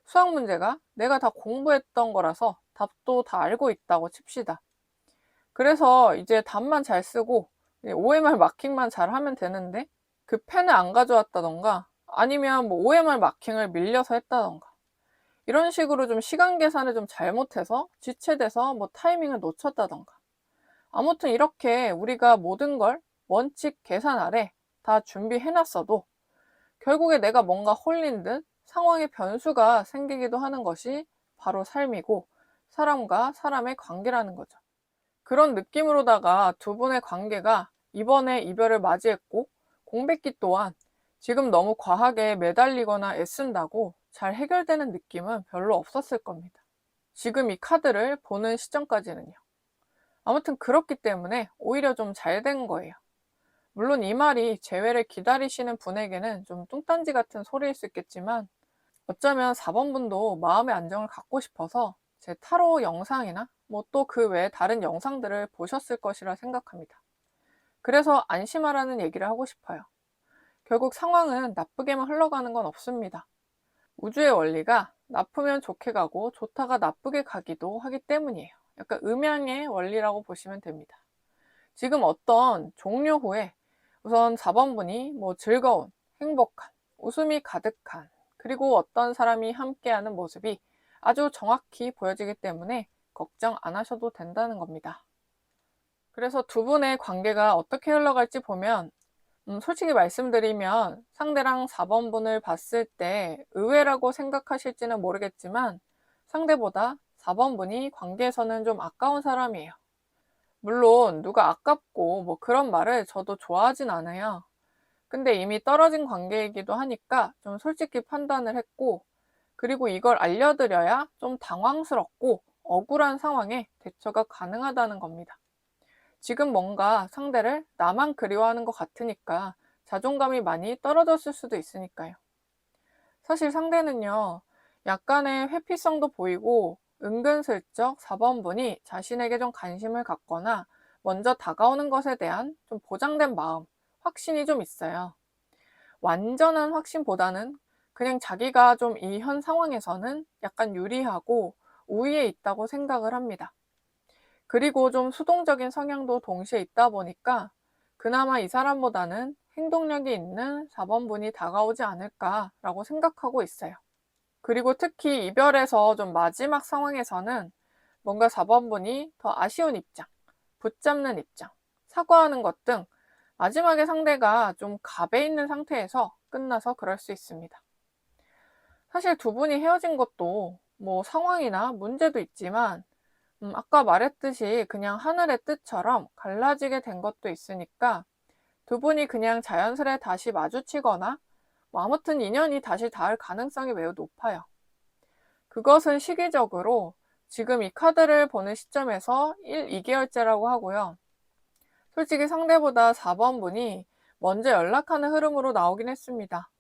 수학 문제가 내가 다 공부했던 거라서 답도 다 알고 있다고 칩시다. 그래서 이제 답만 잘 쓰고 OMR 마킹만 잘 하면 되는데 그 펜을 안 가져왔다던가 아니면 뭐 OMR 마킹을 밀려서 했다던가 이런 식으로 좀 시간 계산을 좀 잘못해서 지체돼서 뭐 타이밍을 놓쳤다던가 아무튼 이렇게 우리가 모든 걸 원칙 계산 아래 다 준비해놨어도 결국에 내가 뭔가 홀린 듯 상황의 변수가 생기기도 하는 것이 바로 삶이고 사람과 사람의 관계라는 거죠. 그런 느낌으로다가 두 분의 관계가 이번에 이별을 맞이했고 공백기 또한 지금 너무 과하게 매달리거나 애쓴다고 잘 해결되는 느낌은 별로 없었을 겁니다. 지금 이 카드를 보는 시점까지는요. 아무튼 그렇기 때문에 오히려 좀 잘 된 거예요. 물론 이 말이 재회를 기다리시는 분에게는 좀 뚱딴지 같은 소리일 수 있겠지만 어쩌면 4번분도 마음의 안정을 갖고 싶어서 제 타로 영상이나 뭐 또 그 외에 다른 영상들을 보셨을 것이라 생각합니다. 그래서 안심하라는 얘기를 하고 싶어요. 결국 상황은 나쁘게만 흘러가는 건 없습니다. 우주의 원리가 나쁘면 좋게 가고 좋다가 나쁘게 가기도 하기 때문이에요. 약간 음양의 원리라고 보시면 됩니다. 지금 어떤 종료 후에 우선 4번분이 뭐 즐거운, 행복한, 웃음이 가득한 그리고 어떤 사람이 함께하는 모습이 아주 정확히 보여지기 때문에 걱정 안 하셔도 된다는 겁니다. 그래서 두 분의 관계가 어떻게 흘러갈지 보면 솔직히 말씀드리면 상대랑 4번분을 봤을 때 의외라고 생각하실지는 모르겠지만 상대보다 4번분이 관계에서는 좀 아까운 사람이에요. 물론 누가 아깝고 뭐 그런 말을 저도 좋아하진 않아요. 근데 이미 떨어진 관계이기도 하니까 좀 솔직히 판단을 했고 그리고 이걸 알려드려야 좀 당황스럽고 억울한 상황에 대처가 가능하다는 겁니다. 지금 뭔가 상대를 나만 그리워하는 것 같으니까 자존감이 많이 떨어졌을 수도 있으니까요. 사실 상대는요, 약간의 회피성도 보이고 은근슬쩍 4번분이 자신에게 좀 관심을 갖거나 먼저 다가오는 것에 대한 좀 보장된 마음, 확신이 좀 있어요. 완전한 확신보다는 그냥 자기가 좀 이 현 상황에서는 약간 유리하고 우위에 있다고 생각을 합니다. 그리고 좀 수동적인 성향도 동시에 있다 보니까 그나마 이 사람보다는 행동력이 있는 4번분이 다가오지 않을까라고 생각하고 있어요. 그리고 특히 이별에서 좀 마지막 상황에서는 뭔가 4번분이 더 아쉬운 입장, 붙잡는 입장, 사과하는 것 등 마지막에 상대가 좀 갑에 있는 상태에서 끝나서 그럴 수 있습니다. 사실 두 분이 헤어진 것도 뭐 상황이나 문제도 있지만 아까 말했듯이 그냥 하늘의 뜻처럼 갈라지게 된 것도 있으니까 두 분이 그냥 자연스레 다시 마주치거나 뭐 아무튼 인연이 다시 닿을 가능성이 매우 높아요. 그것은 시기적으로 지금 이 카드를 보는 시점에서 2개월째라고 하고요. 솔직히 상대보다 4번 분이 먼저 연락하는 흐름으로 나오긴 했습니다.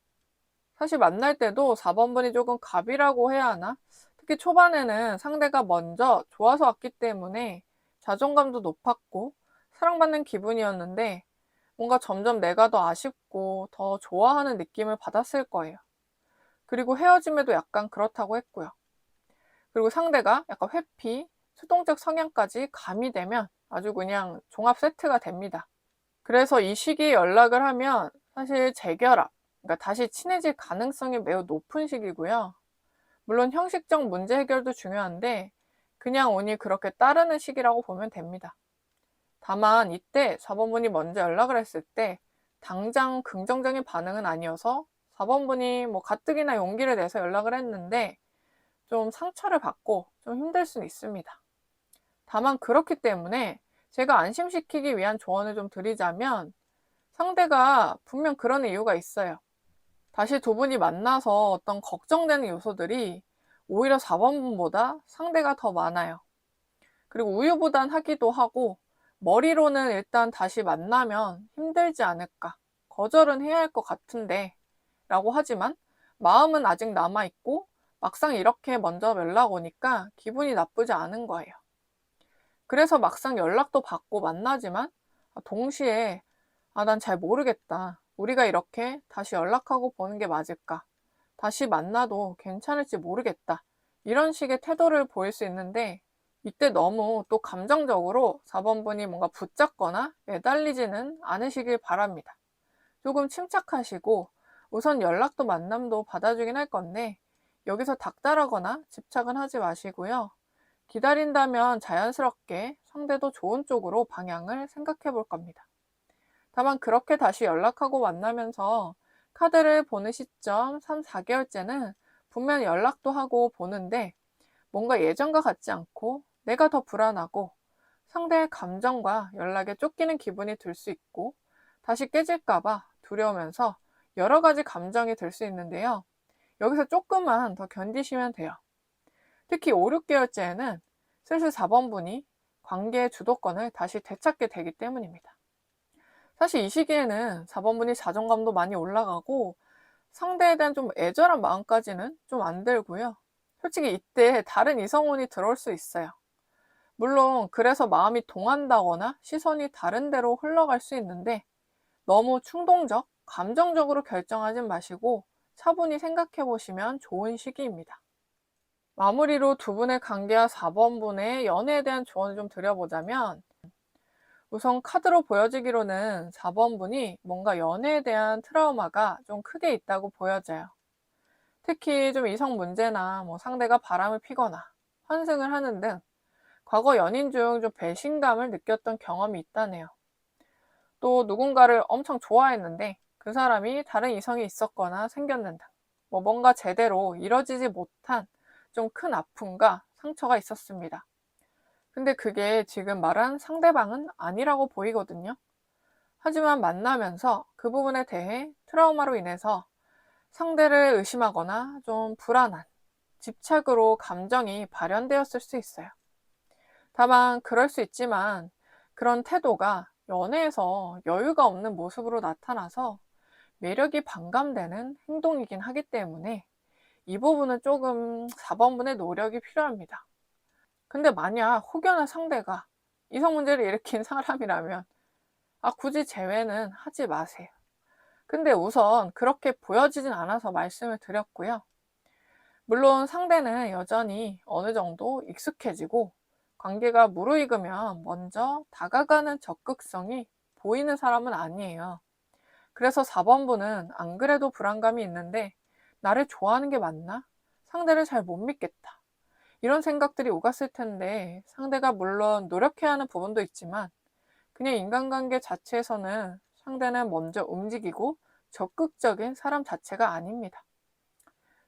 사실 만날 때도 4번 분이 조금 갑이라고 해야 하나? 특히 초반에는 상대가 먼저 좋아서 왔기 때문에 자존감도 높았고 사랑받는 기분이었는데 뭔가 점점 내가 더 아쉽고 더 좋아하는 느낌을 받았을 거예요. 그리고 헤어짐에도 약간 그렇다고 했고요. 그리고 상대가 약간 회피, 수동적 성향까지 가미되면 아주 그냥 종합 세트가 됩니다. 그래서 이 시기에 연락을 하면 사실 재결합, 그러니까 다시 친해질 가능성이 매우 높은 시기고요. 물론 형식적 문제 해결도 중요한데 그냥 운이 그렇게 따르는 시기라고 보면 됩니다. 다만 이때 4번 분이 먼저 연락을 했을 때 당장 긍정적인 반응은 아니어서 4번 분이 뭐 가뜩이나 용기를 내서 연락을 했는데 좀 상처를 받고 좀 힘들 수는 있습니다. 다만 그렇기 때문에 제가 안심시키기 위한 조언을 좀 드리자면 상대가 분명 그런 이유가 있어요. 다시 두 분이 만나서 어떤 걱정되는 요소들이 오히려 4번 분보다 상대가 더 많아요. 그리고 우유부단하기도 하고 머리로는 일단 다시 만나면 힘들지 않을까, 거절은 해야 할 것 같은데 라고 하지만 마음은 아직 남아있고 막상 이렇게 먼저 연락 오니까 기분이 나쁘지 않은 거예요. 그래서 막상 연락도 받고 만나지만 동시에 난 잘 모르겠다. 우리가 이렇게 다시 연락하고 보는 게 맞을까? 다시 만나도 괜찮을지 모르겠다. 이런 식의 태도를 보일 수 있는데 이때 너무 또 감정적으로 4번 분이 뭔가 붙잡거나 매달리지는 않으시길 바랍니다. 조금 침착하시고 우선 연락도 만남도 받아주긴 할 건데 여기서 닥달하거나 집착은 하지 마시고요. 기다린다면 자연스럽게 상대도 좋은 쪽으로 방향을 생각해 볼 겁니다. 다만 그렇게 다시 연락하고 만나면서 카드를 보는 시점 3, 4개월째는 분명 연락도 하고 보는데 뭔가 예전과 같지 않고 내가 더 불안하고 상대의 감정과 연락에 쫓기는 기분이 들 수 있고 다시 깨질까봐 두려우면서 여러 가지 감정이 들 수 있는데요. 여기서 조금만 더 견디시면 돼요. 특히 5, 6개월째에는 슬슬 4번 분이 관계의 주도권을 다시 되찾게 되기 때문입니다. 사실 이 시기에는 4번 분이 자존감도 많이 올라가고 상대에 대한 좀 애절한 마음까지는 좀 안 들고요. 솔직히 이때 다른 이성운이 들어올 수 있어요. 물론 그래서 마음이 동한다거나 시선이 다른 데로 흘러갈 수 있는데 너무 충동적, 감정적으로 결정하진 마시고 차분히 생각해 보시면 좋은 시기입니다. 마무리로 두 분의 관계와 4번 분의 연애에 대한 조언을 좀 드려보자면 우선 카드로 보여지기로는 4번 분이 뭔가 연애에 대한 트라우마가 좀 크게 있다고 보여져요. 특히 좀 이성 문제나 뭐 상대가 바람을 피거나 환승을 하는 등 과거 연인 중 좀 배신감을 느꼈던 경험이 있다네요. 또 누군가를 엄청 좋아했는데 그 사람이 다른 이성이 있었거나 생겼는 등 뭔가 제대로 이뤄지지 못한 좀 큰 아픔과 상처가 있었습니다. 근데 그게 지금 말한 상대방은 아니라고 보이거든요. 하지만 만나면서 그 부분에 대해 트라우마로 인해서 상대를 의심하거나 좀 불안한 집착으로 감정이 발현되었을 수 있어요. 다만 그럴 수 있지만 그런 태도가 연애에서 여유가 없는 모습으로 나타나서 매력이 반감되는 행동이긴 하기 때문에 이 부분은 조금 4번 분의 노력이 필요합니다. 근데 만약 혹여나 상대가 이성 문제를 일으킨 사람이라면 굳이 제외는 하지 마세요. 근데 우선 그렇게 보여지진 않아서 말씀을 드렸고요. 물론 상대는 여전히 어느 정도 익숙해지고 관계가 무르익으면 먼저 다가가는 적극성이 보이는 사람은 아니에요. 그래서 4번 분은 안 그래도 불안감이 있는데 나를 좋아하는 게 맞나? 상대를 잘 못 믿겠다. 이런 생각들이 오갔을 텐데 상대가 물론 노력해야 하는 부분도 있지만 그냥 인간관계 자체에서는 상대는 먼저 움직이고 적극적인 사람 자체가 아닙니다.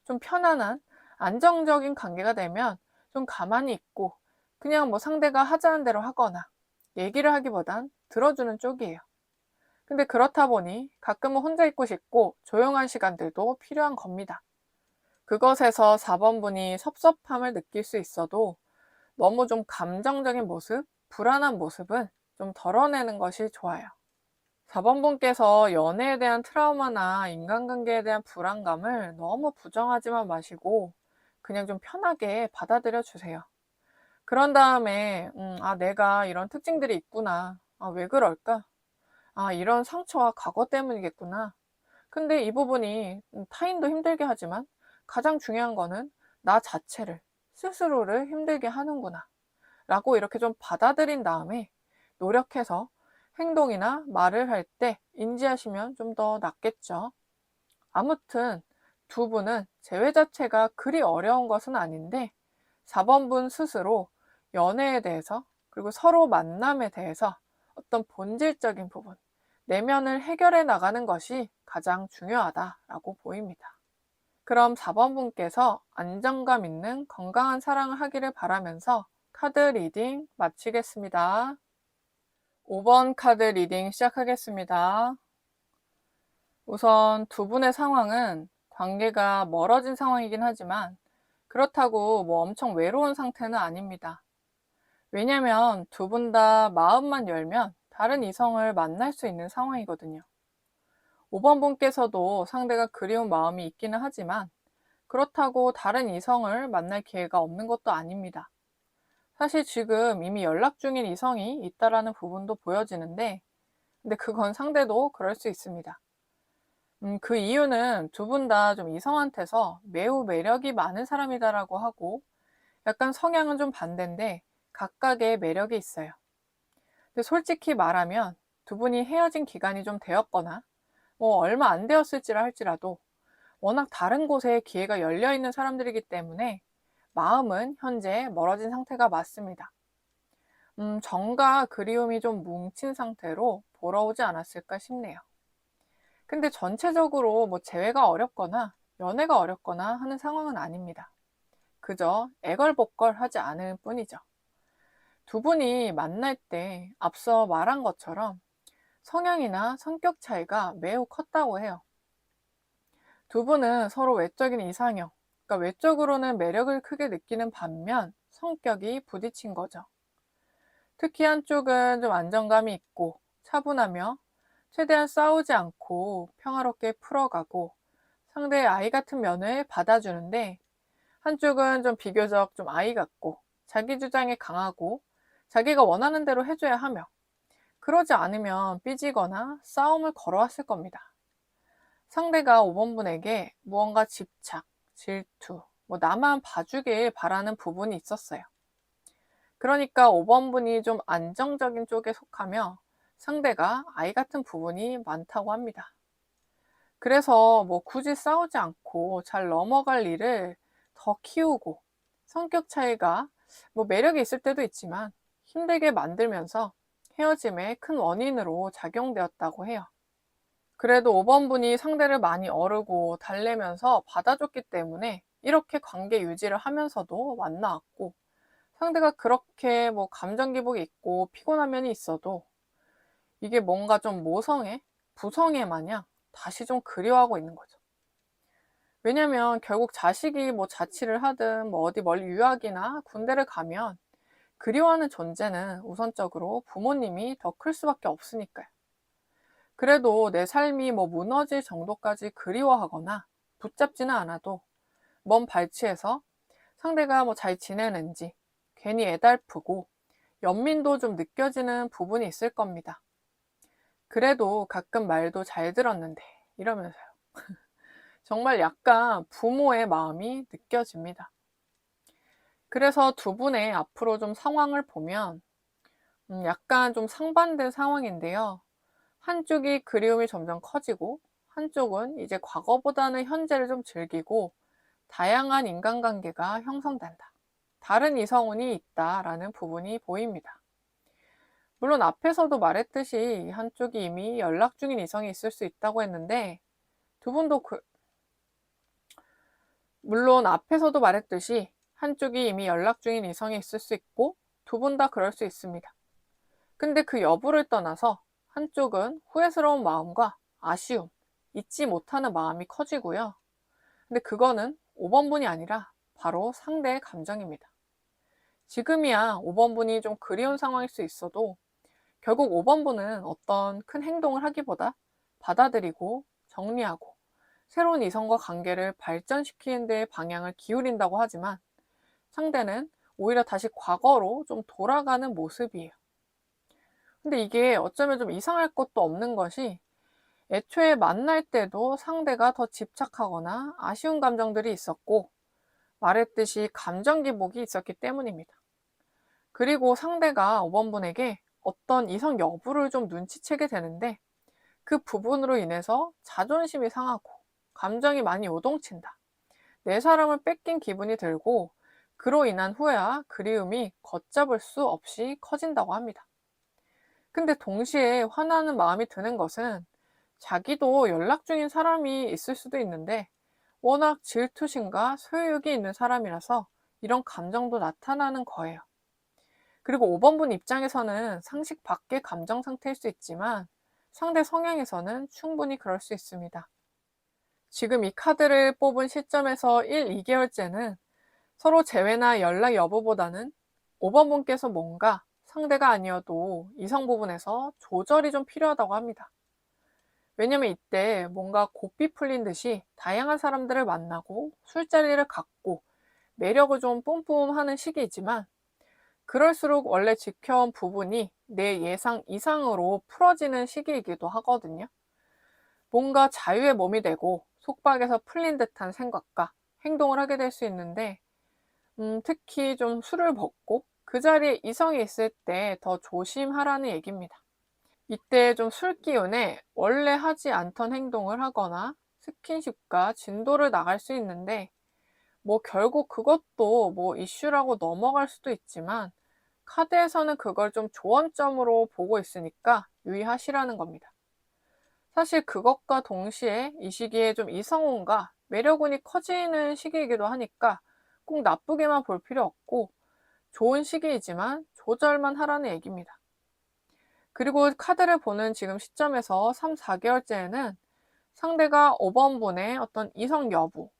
좀 편안한 안정적인 관계가 되면 좀 가만히 있고 그냥 뭐 상대가 하자는 대로 하거나 얘기를 하기보단 들어주는 쪽이에요. 근데 그렇다 보니 가끔은 혼자 있고 싶고 조용한 시간들도 필요한 겁니다. 그것에서 4번 분이 섭섭함을 느낄 수 있어도 너무 좀 감정적인 모습, 불안한 모습은 좀 덜어내는 것이 좋아요. 4번 분께서 연애에 대한 트라우마나 인간관계에 대한 불안감을 너무 부정하지만 마시고 그냥 좀 편하게 받아들여 주세요. 그런 다음에, 내가 이런 특징들이 있구나. 왜 그럴까? 이런 상처와 과거 때문이겠구나. 근데 이 부분이 타인도 힘들게 하지만 가장 중요한 거는 나 자체를, 스스로를 힘들게 하는구나. 라고 이렇게 좀 받아들인 다음에 노력해서 행동이나 말을 할 때 인지하시면 좀 더 낫겠죠. 아무튼 두 분은 재회 자체가 그리 어려운 것은 아닌데 4번 분 스스로 연애에 대해서 그리고 서로 만남에 대해서 어떤 본질적인 부분, 내면을 해결해 나가는 것이 가장 중요하다라고 보입니다. 그럼 4번 분께서 안정감 있는 건강한 사랑을 하기를 바라면서 카드 리딩 마치겠습니다. 5번 카드 리딩 시작하겠습니다. 우선 두 분의 상황은 관계가 멀어진 상황이긴 하지만 그렇다고 뭐 엄청 외로운 상태는 아닙니다. 왜냐면 두 분 다 마음만 열면 다른 이성을 만날 수 있는 상황이거든요. 5번 분께서도 상대가 그리운 마음이 있기는 하지만 그렇다고 다른 이성을 만날 기회가 없는 것도 아닙니다. 사실 지금 이미 연락 중인 이성이 있다라는 부분도 보여지는데, 근데 그건 상대도 그럴 수 있습니다. 그 이유는 두 분 다 좀 이성한테서 매우 매력이 많은 사람이다라고 하고, 약간 성향은 좀 반대인데, 각각의 매력이 있어요. 근데 솔직히 말하면 두 분이 헤어진 기간이 좀 되었거나, 뭐 얼마 안 되었을지라 할지라도, 워낙 다른 곳에 기회가 열려 있는 사람들이기 때문에, 마음은 현재 멀어진 상태가 맞습니다. 정과 그리움이 좀 뭉친 상태로 보러 오지 않았을까 싶네요. 근데 전체적으로 뭐 재회가 어렵거나 연애가 어렵거나 하는 상황은 아닙니다. 그저 애걸복걸 하지 않을 뿐이죠. 두 분이 만날 때 앞서 말한 것처럼 성향이나 성격 차이가 매우 컸다고 해요. 두 분은 서로 외적인 이상형, 그러니까 외적으로는 매력을 크게 느끼는 반면 성격이 부딪힌 거죠. 특히 한쪽은 좀 안정감이 있고 차분하며 최대한 싸우지 않고 평화롭게 풀어가고 상대의 아이 같은 면을 받아주는데 한쪽은 좀 비교적 좀 아이 같고 자기 주장이 강하고 자기가 원하는 대로 해줘야 하며 그러지 않으면 삐지거나 싸움을 걸어왔을 겁니다. 상대가 5번 분에게 무언가 집착, 질투, 뭐 나만 봐주길 바라는 부분이 있었어요. 그러니까 5번 분이 좀 안정적인 쪽에 속하며 상대가 아이 같은 부분이 많다고 합니다. 그래서 뭐 굳이 싸우지 않고 잘 넘어갈 일을 더 키우고 성격 차이가 뭐 매력이 있을 때도 있지만 힘들게 만들면서 헤어짐의 큰 원인으로 작용되었다고 해요. 그래도 5번 분이 상대를 많이 어르고 달래면서 받아줬기 때문에 이렇게 관계 유지를 하면서도 만나왔고 상대가 그렇게 뭐 감정 기복이 있고 피곤한 면이 있어도 이게 뭔가 좀 모성애, 부성애 마냥 다시 좀 그리워하고 있는 거죠. 왜냐면 결국 자식이 뭐 자취를 하든 뭐 어디 멀리 유학이나 군대를 가면 그리워하는 존재는 우선적으로 부모님이 더 클 수밖에 없으니까요. 그래도 내 삶이 뭐 무너질 정도까지 그리워하거나 붙잡지는 않아도 먼 발치에서 상대가 뭐 잘 지내는지 괜히 애달프고 연민도 좀 느껴지는 부분이 있을 겁니다. 그래도 가끔 말도 잘 들었는데 이러면서요. 정말 약간 부모의 마음이 느껴집니다. 그래서 두 분의 앞으로 좀 상황을 보면 약간 좀 상반된 상황인데요. 한쪽이 그리움이 점점 커지고 한쪽은 이제 과거보다는 현재를 좀 즐기고 다양한 인간관계가 형성된다. 다른 이성운이 있다라는 부분이 보입니다. 물론 앞에서도 말했듯이 한쪽이 이미 연락 중인 이성이 있을 수 있다고 했는데 두 분도 물론 앞에서도 말했듯이 한쪽이 이미 연락 중인 이성이 있을 수 있고 두 분 다 그럴 수 있습니다. 근데 그 여부를 떠나서 한쪽은 후회스러운 마음과 아쉬움, 잊지 못하는 마음이 커지고요. 근데 그거는 5번 분이 아니라 바로 상대의 감정입니다. 지금이야 5번 분이 좀 그리운 상황일 수 있어도 결국 5번 분은 어떤 큰 행동을 하기보다 받아들이고 정리하고 새로운 이성과 관계를 발전시키는 데 방향을 기울인다고 하지만 상대는 오히려 다시 과거로 좀 돌아가는 모습이에요. 근데 이게 어쩌면 좀 이상할 것도 없는 것이 애초에 만날 때도 상대가 더 집착하거나 아쉬운 감정들이 있었고 말했듯이 감정 기복이 있었기 때문입니다. 그리고 상대가 5번 분에게 어떤 이성 여부를 좀 눈치채게 되는데 그 부분으로 인해서 자존심이 상하고 감정이 많이 요동친다. 내 사람을 뺏긴 기분이 들고 그로 인한 후회와 그리움이 걷잡을 수 없이 커진다고 합니다. 근데 동시에 화나는 마음이 드는 것은 자기도 연락 중인 사람이 있을 수도 있는데 워낙 질투심과 소유욕이 있는 사람이라서 이런 감정도 나타나는 거예요. 그리고 5번 분 입장에서는 상식 밖의 감정 상태일 수 있지만 상대 성향에서는 충분히 그럴 수 있습니다. 지금 이 카드를 뽑은 시점에서 1, 2개월째는 서로 재회나 연락 여부보다는 5번 분께서 뭔가 상대가 아니어도 이성 부분에서 조절이 좀 필요하다고 합니다. 왜냐면 이때 뭔가 고삐 풀린 듯이 다양한 사람들을 만나고 술자리를 갖고 매력을 좀 뿜뿜하는 시기이지만 그럴수록 원래 지켜온 부분이 내 예상 이상으로 풀어지는 시기이기도 하거든요. 뭔가 자유의 몸이 되고 속박에서 풀린 듯한 생각과 행동을 하게 될 수 있는데 특히 좀 술을 먹고 그 자리에 이성이 있을 때 더 조심하라는 얘기입니다. 이때 좀 술 기운에 원래 하지 않던 행동을 하거나 스킨십과 진도를 나갈 수 있는데 뭐 결국 그것도 뭐 이슈라고 넘어갈 수도 있지만 카드에서는 그걸 좀 조언점으로 보고 있으니까 유의하시라는 겁니다. 사실 그것과 동시에 이 시기에 좀 이성운과 매력운이 커지는 시기이기도 하니까 꼭 나쁘게만 볼 필요 없고 좋은 시기이지만 조절만 하라는 얘기입니다. 그리고 카드를 보는 지금 시점에서 3, 4개월째에는 상대가 5번 분의 어떤 이성 여부,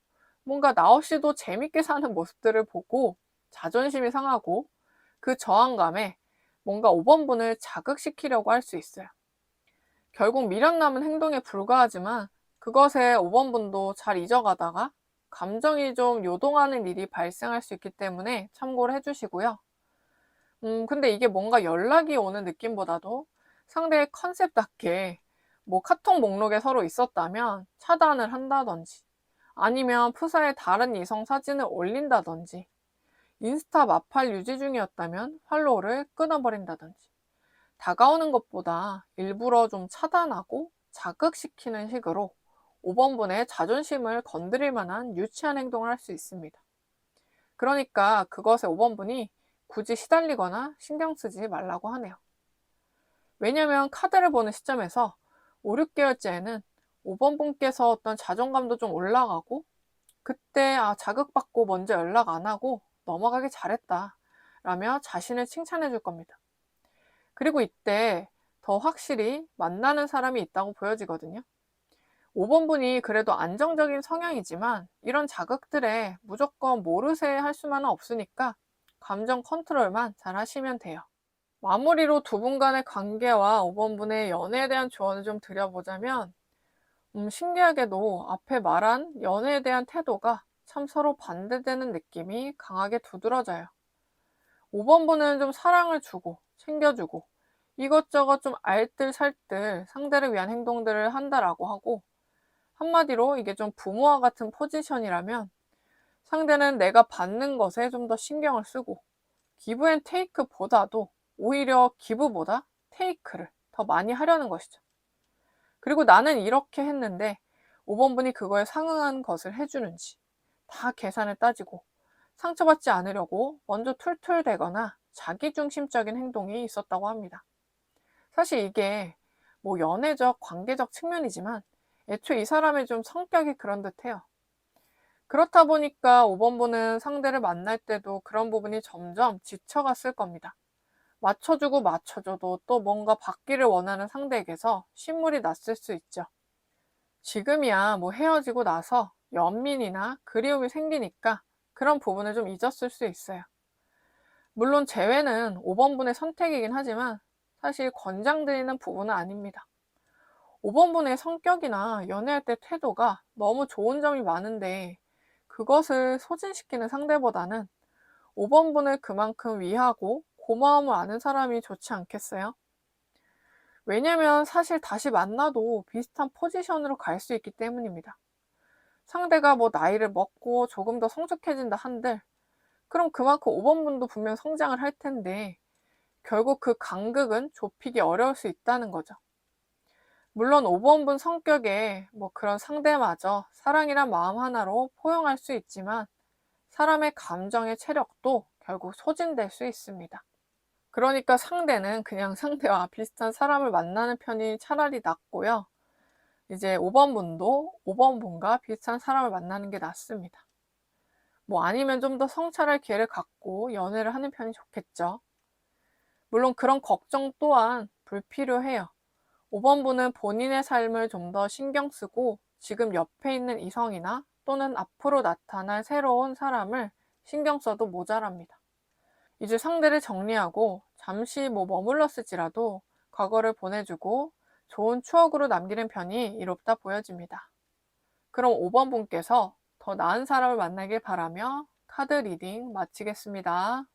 뭔가 나 없이도 재밌게 사는 모습들을 보고 자존심이 상하고 그 저항감에 뭔가 5번 분을 자극시키려고 할 수 있어요. 결국 미련 남은 행동에 불과하지만 그것에 5번 분도 잘 잊어가다가 감정이 좀 요동하는 일이 발생할 수 있기 때문에 참고를 해주시고요. 근데 이게 뭔가 연락이 오는 느낌보다도 상대의 컨셉답게 뭐 카톡 목록에 서로 있었다면 차단을 한다든지 아니면 프사에 다른 이성 사진을 올린다든지 인스타 마팔 유지 중이었다면 팔로우를 끊어버린다든지 다가오는 것보다 일부러 좀 차단하고 자극시키는 식으로 5번 분의 자존심을 건드릴 만한 유치한 행동을 할 수 있습니다. 그러니까 그것에 5번 분이 굳이 시달리거나 신경 쓰지 말라고 하네요. 왜냐면 카드를 보는 시점에서 5, 6개월째에는 5번 분께서 어떤 자존감도 좀 올라가고 그때 자극받고 먼저 연락 안 하고 넘어가기 잘했다 라며 자신을 칭찬해 줄 겁니다. 그리고 이때 더 확실히 만나는 사람이 있다고 보여지거든요. 5번 분이 그래도 안정적인 성향이지만 이런 자극들에 무조건 모르쇠 할 수만은 없으니까 감정 컨트롤만 잘 하시면 돼요. 마무리로 두 분 간의 관계와 5번 분의 연애에 대한 조언을 좀 드려보자면 신기하게도 앞에 말한 연애에 대한 태도가 참 서로 반대되는 느낌이 강하게 두드러져요. 5번 분은 좀 사랑을 주고 챙겨주고 이것저것 좀 알뜰살뜰 상대를 위한 행동들을 한다라고 하고 한마디로 이게 좀 부모와 같은 포지션이라면 상대는 내가 받는 것에 좀 더 신경을 쓰고 기브 앤 테이크보다도 오히려 기브보다 테이크를 더 많이 하려는 것이죠. 그리고 나는 이렇게 했는데 5번 분이 그거에 상응한 것을 해주는지 다 계산을 따지고 상처받지 않으려고 먼저 툴툴대거나 자기중심적인 행동이 있었다고 합니다. 사실 이게 뭐 연애적, 관계적 측면이지만 애초에 이 사람의 좀 성격이 그런 듯해요. 그렇다 보니까 5번 분은 상대를 만날 때도 그런 부분이 점점 지쳐갔을 겁니다. 맞춰주고 맞춰줘도 또 뭔가 받기를 원하는 상대에게서 신물이 났을 수 있죠. 지금이야 뭐 헤어지고 나서 연민이나 그리움이 생기니까 그런 부분을 좀 잊었을 수 있어요. 물론 재회는 5번 분의 선택이긴 하지만 사실 권장드리는 부분은 아닙니다. 5번 분의 성격이나 연애할 때 태도가 너무 좋은 점이 많은데 그것을 소진시키는 상대보다는 5번 분을 그만큼 위하고 고마움을 아는 사람이 좋지 않겠어요? 왜냐면 사실 다시 만나도 비슷한 포지션으로 갈 수 있기 때문입니다. 상대가 뭐 나이를 먹고 조금 더 성숙해진다 한들 그럼 그만큼 5번 분도 분명 성장을 할 텐데 결국 그 간극은 좁히기 어려울 수 있다는 거죠. 물론 5번 분 성격에 뭐 그런 상대마저 사랑이란 마음 하나로 포용할 수 있지만 사람의 감정의 체력도 결국 소진될 수 있습니다. 그러니까 상대는 그냥 상대와 비슷한 사람을 만나는 편이 차라리 낫고요. 이제 5번 분도 5번 분과 비슷한 사람을 만나는 게 낫습니다. 뭐 아니면 좀 더 성찰할 기회를 갖고 연애를 하는 편이 좋겠죠. 물론 그런 걱정 또한 불필요해요. 5번 분은 본인의 삶을 좀 더 신경 쓰고 지금 옆에 있는 이성이나 또는 앞으로 나타날 새로운 사람을 신경 써도 모자랍니다. 이제 상대를 정리하고 잠시 머물렀을지라도 과거를 보내주고 좋은 추억으로 남기는 편이 이롭다 보여집니다. 그럼 5번 분께서 더 나은 사람을 만나길 바라며 카드 리딩 마치겠습니다.